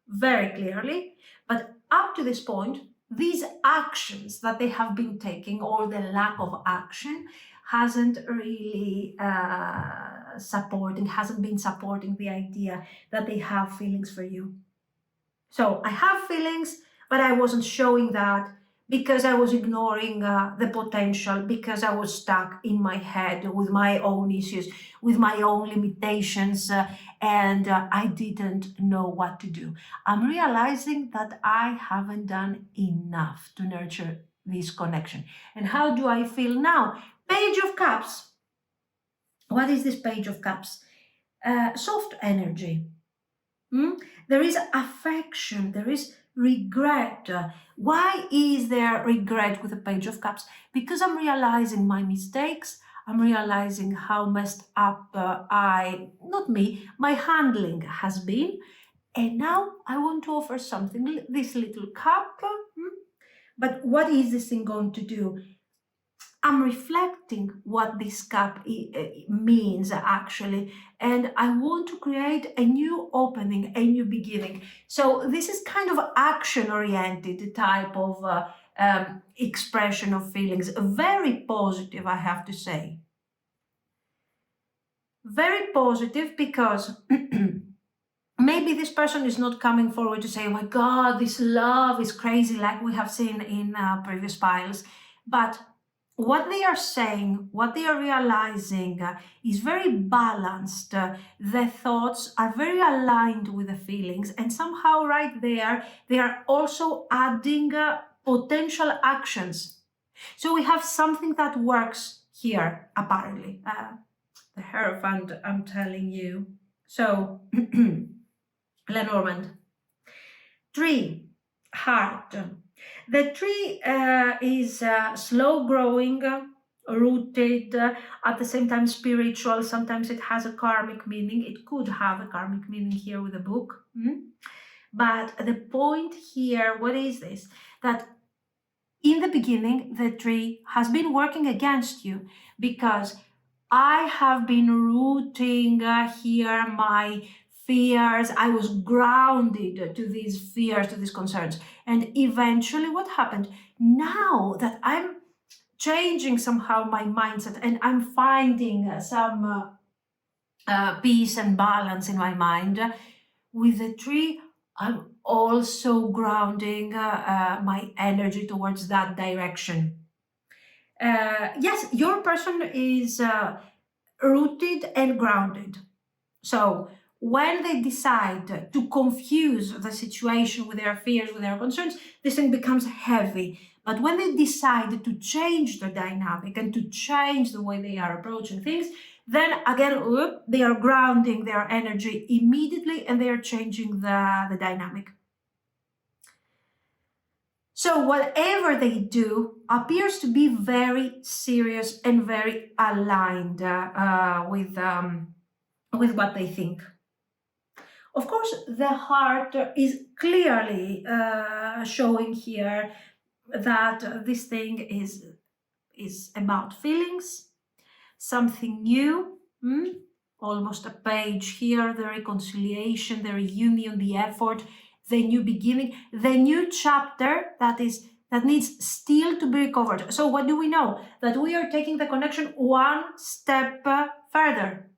very clearly, but up to this point, these actions that they have been taking, or the lack of action, hasn't really hasn't been supporting the idea that they have feelings for you. So I have feelings, but I wasn't showing that because I was ignoring the potential, because I was stuck in my head with my own issues, with my own limitations, and I didn't know what to do. I'm realizing that I haven't done enough to nurture this connection. And how do I feel now? Page of Cups. What is this Page of Cups? Soft energy. There is affection, there is regret. Why is there regret with the Page of Cups? Because I'm realizing my mistakes. I'm realizing how messed up my handling has been. And now I want to offer something, this little cup. But what is this thing going to do? I'm reflecting what this cup means actually, and I want to create a new opening, a new beginning. So this is kind of action-oriented type of expression of feelings, very positive, I have to say. Very positive because maybe this person is not coming forward to say, oh my God, this love is crazy, like we have seen in previous piles. But what they are saying, what they are realizing is very balanced. Their thoughts are very aligned with the feelings, and somehow right there, they are also adding potential actions. So we have something that works here, apparently. The Hierophant, I'm telling you. So, Lenormand. Tree, heart. The tree is slow growing, rooted, at the same time spiritual. Sometimes it has a karmic meaning. It could have a karmic meaning here with the book. But the point here, what is this? That in the beginning, the tree has been working against you because I have been rooting here my fears. I was grounded to these fears, to these concerns. And eventually, what happened? Now that I'm changing somehow my mindset and I'm finding some peace and balance in my mind, with the tree, I'm also grounding my energy towards that direction. Yes, your person is rooted and grounded. So when they decide to confuse the situation with their fears, with their concerns, this thing becomes heavy. But when they decide to change the dynamic and to change the way they are approaching things, then again, they are grounding their energy immediately and they are changing the dynamic. So whatever they do appears to be very serious and very aligned with what they think. Of course, the heart is clearly showing here that this thing is about feelings, something new, almost a page here, the reconciliation, the reunion, the effort, the new beginning, the new chapter that needs still to be recovered. So what do we know? That we are taking the connection one step further.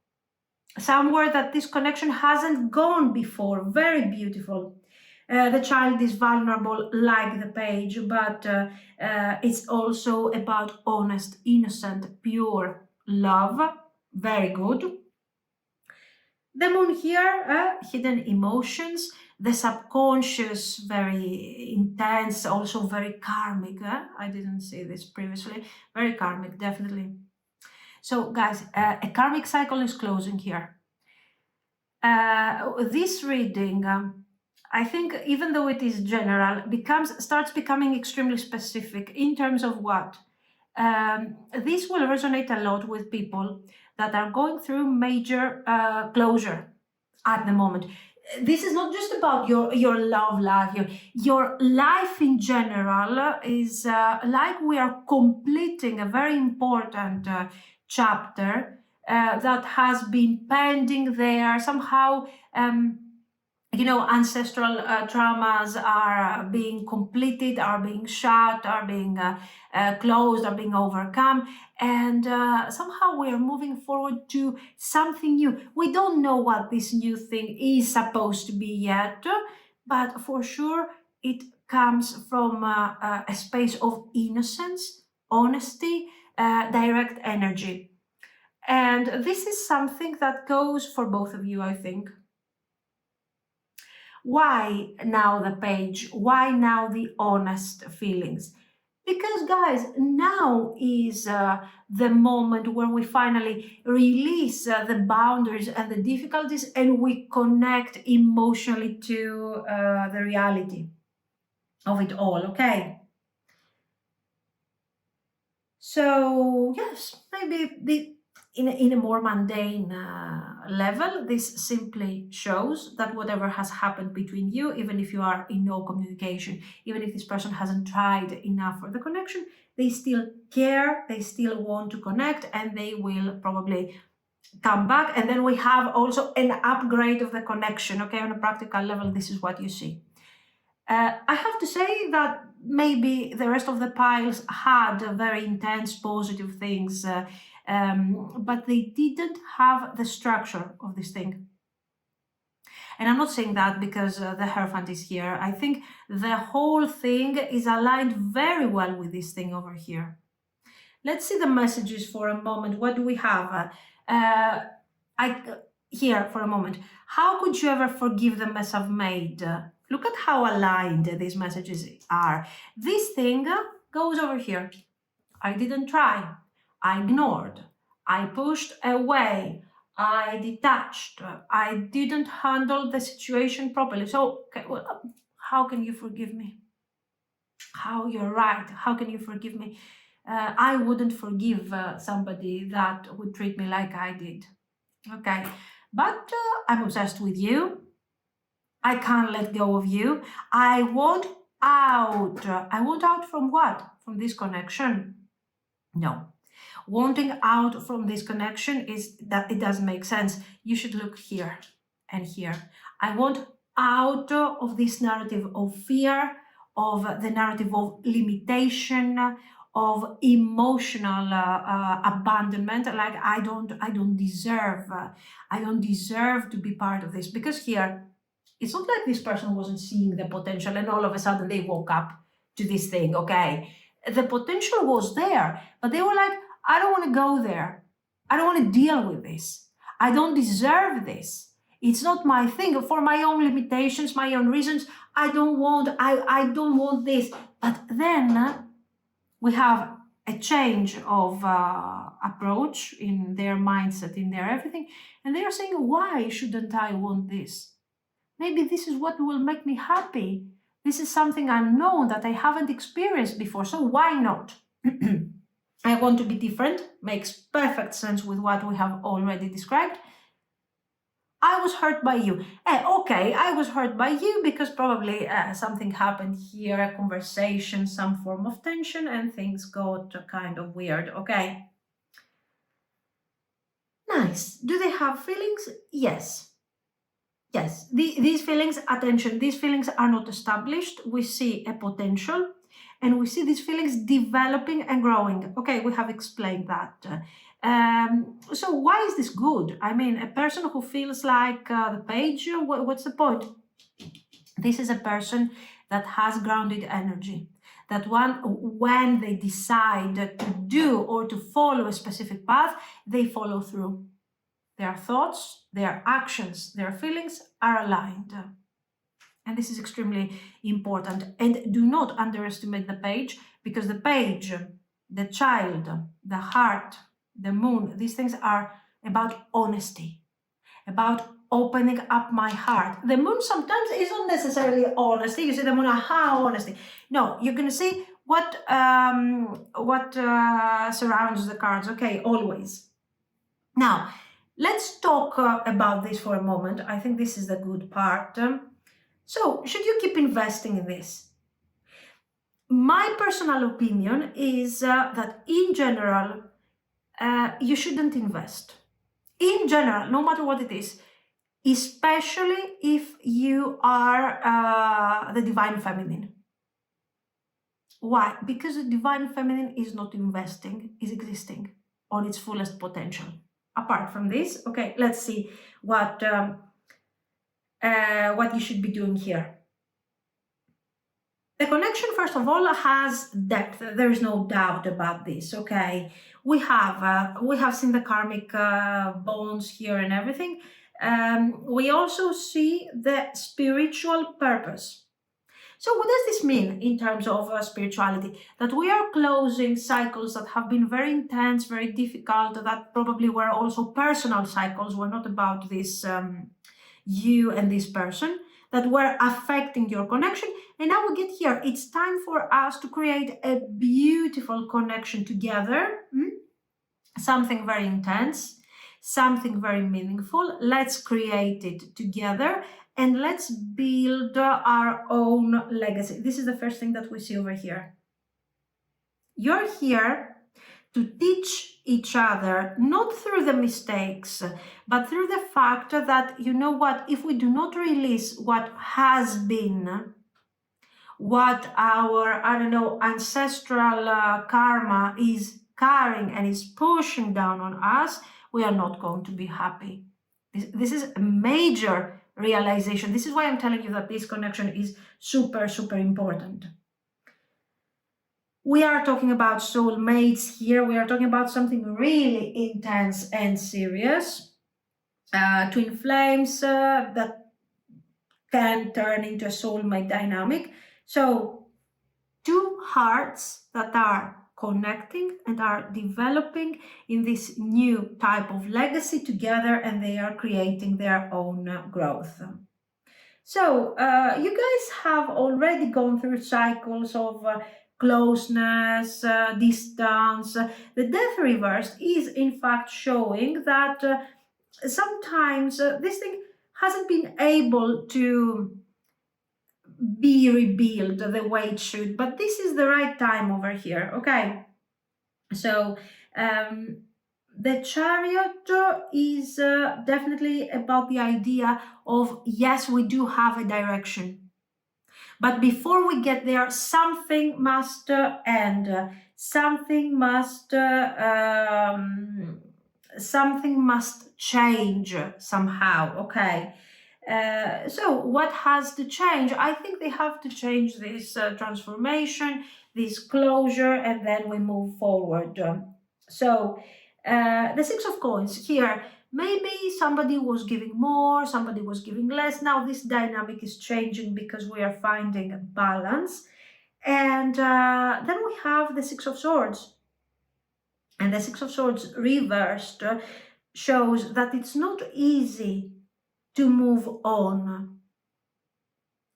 Somewhere that this connection hasn't gone before. Very beautiful. The child is vulnerable like the page, but it's also about honest, innocent, pure love. Very good. The moon here, hidden emotions, the subconscious, very intense, also very karmic. I didn't see this previously. Very karmic, definitely. So guys, a karmic cycle is closing here. This reading, I think, even though it is general, starts becoming extremely specific in terms of what? This will resonate a lot with people that are going through major closure at the moment. This is not just about your love life. Your life in general is like we are completing a very important chapter that has been pending there. Somehow, ancestral traumas are being completed, are being shut, are being closed, are being overcome. And somehow we're moving forward to something new. We don't know what this new thing is supposed to be yet, but for sure it comes from a space of innocence, honesty, direct energy. And this is something that goes for both of you, I think. Why now the page? Why now the honest feelings? Because, guys, now is the moment where we finally release the boundaries and the difficulties and we connect emotionally to the reality of it all, okay? So, yes, maybe in a more mundane level, this simply shows that whatever has happened between you, even if you are in no communication, even if this person hasn't tried enough for the connection, they still care, they still want to connect, and they will probably come back. And then we have also an upgrade of the connection. Okay, on a practical level, this is what you see. I have to say that maybe the rest of the piles had very intense positive things, but they didn't have the structure of this thing. And I'm not saying that because the Hierophant is here. I think the whole thing is aligned very well with this thing over here. Let's see the messages for a moment. What do we have? Here for a moment. How could you ever forgive the mess I've made? Look at how aligned these messages are. This thing goes over here. I didn't try. I ignored. I pushed away. I detached. I didn't handle the situation properly. So, okay, well, how can you forgive me? How you're right. How can you forgive me? I wouldn't forgive somebody that would treat me like I did. Okay, but I'm obsessed with you. I can't let go of you. I want out. I want out from what? From this connection? No. Wanting out from this connection is that it doesn't make sense. You should look here and here. I want out of this narrative of fear, of the narrative of limitation, of emotional abandonment. Like I don't deserve to be part of this, because here it's not like this person wasn't seeing the potential and all of a sudden they woke up to this thing. Okay, the potential was there, but they were like, I don't want to go there. I don't want to deal with this. I don't deserve this. It's not my thing. For my own limitations, my own reasons, I don't want this. But then we have a change of approach in their mindset, in their everything, and they are saying, why shouldn't I want this? Maybe this is what will make me happy. This is something unknown that I haven't experienced before, so why not? I want to be different, makes perfect sense with what we have already described. I was hurt by you. Okay, I was hurt by you because probably something happened here, a conversation, some form of tension, and things got kind of weird. Okay. Nice. Do they have feelings? Yes. Yes. These feelings, attention, these feelings are not established. We see a potential. And we see these feelings developing and growing. Okay, we have explained that. So why is this good? I mean, a person who feels like the page, what's the point? This is a person that has grounded energy. That when they decide to do or to follow a specific path, they follow through. Their thoughts, their actions, their feelings are aligned. And this is extremely important. And do not underestimate the page, because the page, the child, the heart, the moon, these things are about honesty, about opening up my heart. The moon sometimes is not necessarily honesty. You see the moon, honesty. No, you're going to see what surrounds the cards. Okay, always. Now, let's talk about this for a moment. I think this is the good part. So, should you keep investing in this? My personal opinion is that in general, you shouldn't invest. In general, no matter what it is, especially if you are the Divine Feminine. Why? Because the Divine Feminine is not investing, is existing on its fullest potential. Apart from this, okay, let's see what you should be doing here. The connection, first of all, has depth. There is no doubt about this. Okay, we have seen the karmic bonds here and everything. We also see the spiritual purpose. So what does this mean in terms of spirituality? That we are closing cycles that have been very intense, very difficult, that probably were also personal cycles, were not about this you and this person, that were affecting your connection. And now we get here. It's time for us to create a beautiful connection together. something very intense, something very meaningful. Let's create it together and let's build our own legacy. This is the first thing that we see over here. You're here to teach each other, not through the mistakes, but through the fact that, you know what, if we do not release what has been, what our, I don't know, ancestral karma is carrying and is pushing down on us, we are not going to be happy. This is a major realization. This is why I'm telling you that this connection is super, super important. We are talking about soulmates here. We are talking about something really intense and serious. Twin flames that can turn into a soulmate dynamic. So, two hearts that are connecting and are developing in this new type of legacy together, and they are creating their own growth. So, you guys have already gone through cycles of closeness, distance. The death reversed is in fact showing that sometimes this thing hasn't been able to be rebuilt the way it should, but this is the right time over here. Okay, so the chariot is definitely about the idea of, yes, we do have a direction, but before we get there, something must end, something must change somehow. Okay, so what has to change? I think they have to change this transformation, this closure, and then we move forward. So the Six of Coins here, maybe somebody was giving more, somebody was giving less. Now this dynamic is changing because we are finding balance. And then we have the Six of Swords. And the Six of Swords reversed shows that it's not easy to move on.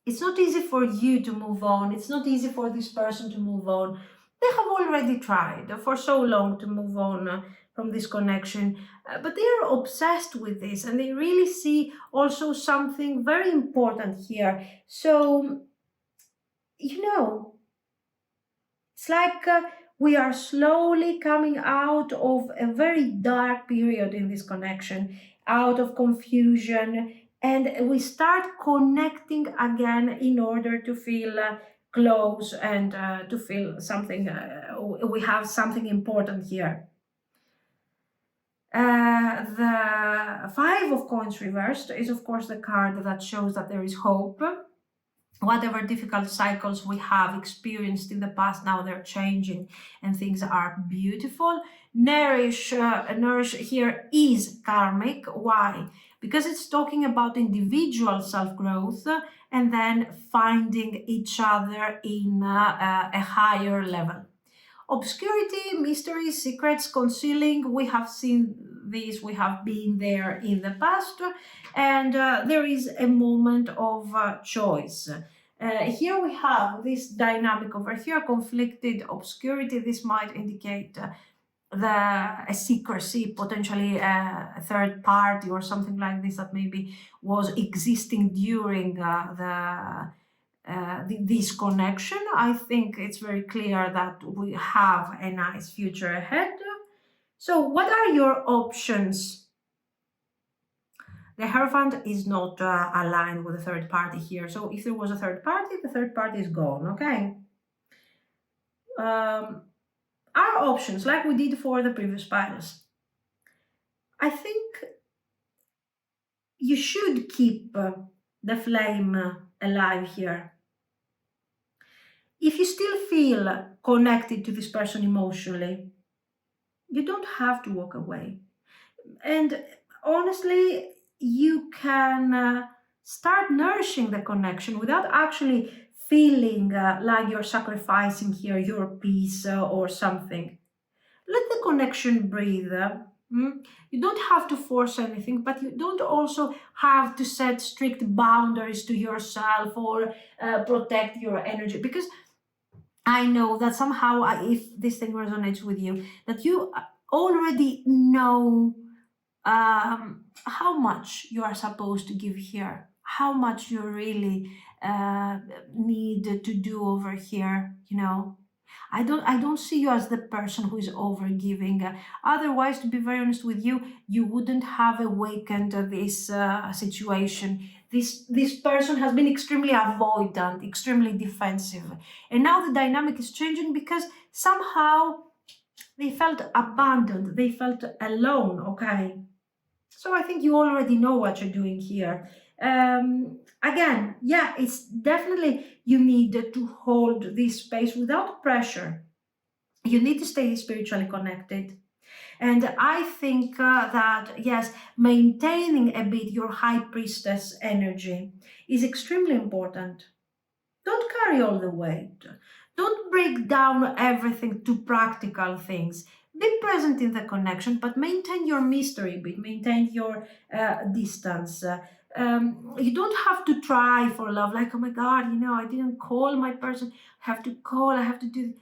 It's not easy for you to move on. It's not easy for this person to move on. They have already tried for so long to move on from this connection, but they are obsessed with this and they really see also something very important here. So, you know, it's like we are slowly coming out of a very dark period in this connection, out of confusion, and we start connecting again in order to feel close and to feel something, we have something important here. The Five of Coins reversed is, of course, the card that shows that there is hope. Whatever difficult cycles we have experienced in the past, now they're changing and things are beautiful. Nourish here is karmic. Why? Because it's talking about individual self-growth and then finding each other in a higher level. Obscurity, mystery, secrets, concealing, we have seen these, we have been there in the past, and there is a moment of choice. Here we have this dynamic over here, conflicted obscurity. This might indicate a secrecy, potentially a third party or something like this that maybe was existing during this connection. I think it's very clear that we have a nice future ahead. So what are your options? The Hierophant is not aligned with the third party here. So if there was a third party, the third party is gone, okay? Our options, like we did for the previous piles. I think you should keep the flame alive here. If you still feel connected to this person emotionally, you don't have to walk away. And honestly, you can start nourishing the connection without actually feeling like you're sacrificing here your peace or something. Let the connection breathe. You don't have to force anything, but you don't also have to set strict boundaries to yourself or protect your energy, because I know that somehow, if this thing resonates with you, that you already know how much you are supposed to give here, how much you really need to do over here, you know. I don't see you as the person who is overgiving. Otherwise, to be very honest with you, you wouldn't have awakened this situation. This person has been extremely avoidant, extremely defensive, and now the dynamic is changing because somehow they felt abandoned, they felt alone. Okay, so I think you already know what you're doing here. Again, yeah, it's definitely you need to hold this space without pressure. You need to stay spiritually connected. And I think that, yes, maintaining a bit your high priestess energy is extremely important. Don't carry all the weight. Don't break down everything to practical things. Be present in the connection, but maintain your mystery a bit, maintain your distance. You don't have to try for love, like, oh my God, I didn't call my person. I have to call, I have to do.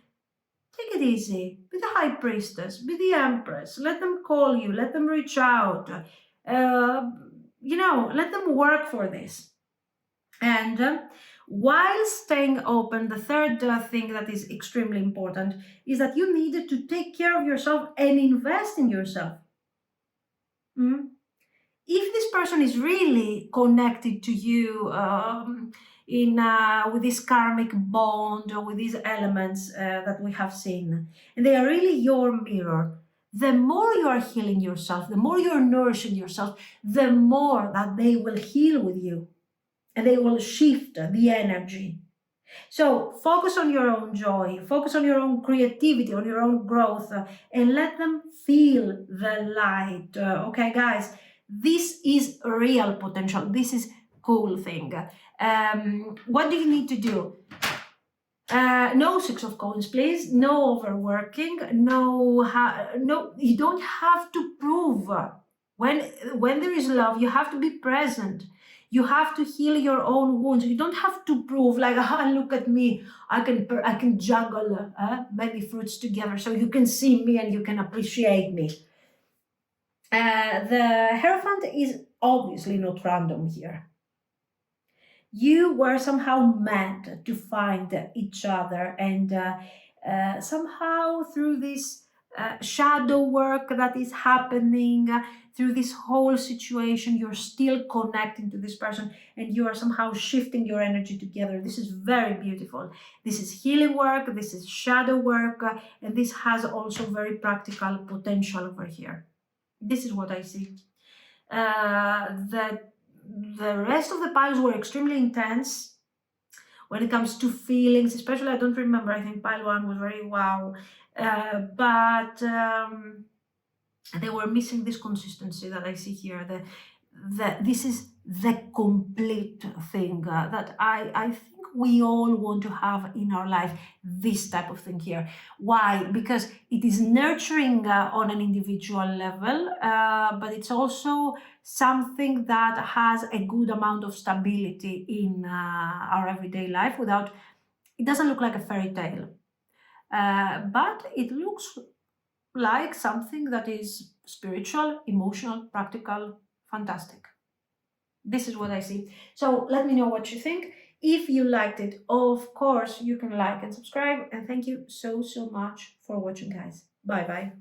Take it easy. Be the high priestess, be the empress. Let them call you, let them reach out. Let them work for this. And while staying open, the third thing that is extremely important is that you needed to take care of yourself and invest in yourself. Mm? If this person is really connected to you in with this karmic bond or with these elements that we have seen, and they are really your mirror, the more you are healing yourself, the more you're nourishing yourself, the more that they will heal with you and they will shift the energy. So focus on your own joy, focus on your own creativity, on your own growth, and let them feel the light. Okay, guys, this is real potential. This is cool thing. What do you need to do? No Six of Coins, please. No overworking. No. You don't have to prove. When there is love, you have to be present. You have to heal your own wounds. You don't have to prove like, look at me. I can juggle many fruits together, so you can see me and you can appreciate me. The Hierophant is obviously not random here. You were somehow meant to find each other, and somehow through this shadow work that is happening, through this whole situation, you're still connecting to this person and you are somehow shifting your energy together. This is very beautiful. This is healing work, this is shadow work, and this has also very practical potential over here. This is what I see. The rest of the piles were extremely intense when it comes to feelings, especially I don't remember. I think pile 1 was very wow, but they were missing this consistency that I see here. This is the complete thing that I think we all want to have in our life, this type of thing here. Why? Because it is nurturing on an individual level, but it's also something that has a good amount of stability in our everyday life without, it doesn't look like a fairy tale, but it looks like something that is spiritual, emotional, practical, fantastic. This is what I see. So let me know what you think. If you liked it, of course, you can like and subscribe. And thank you so much for watching, guys. Bye bye.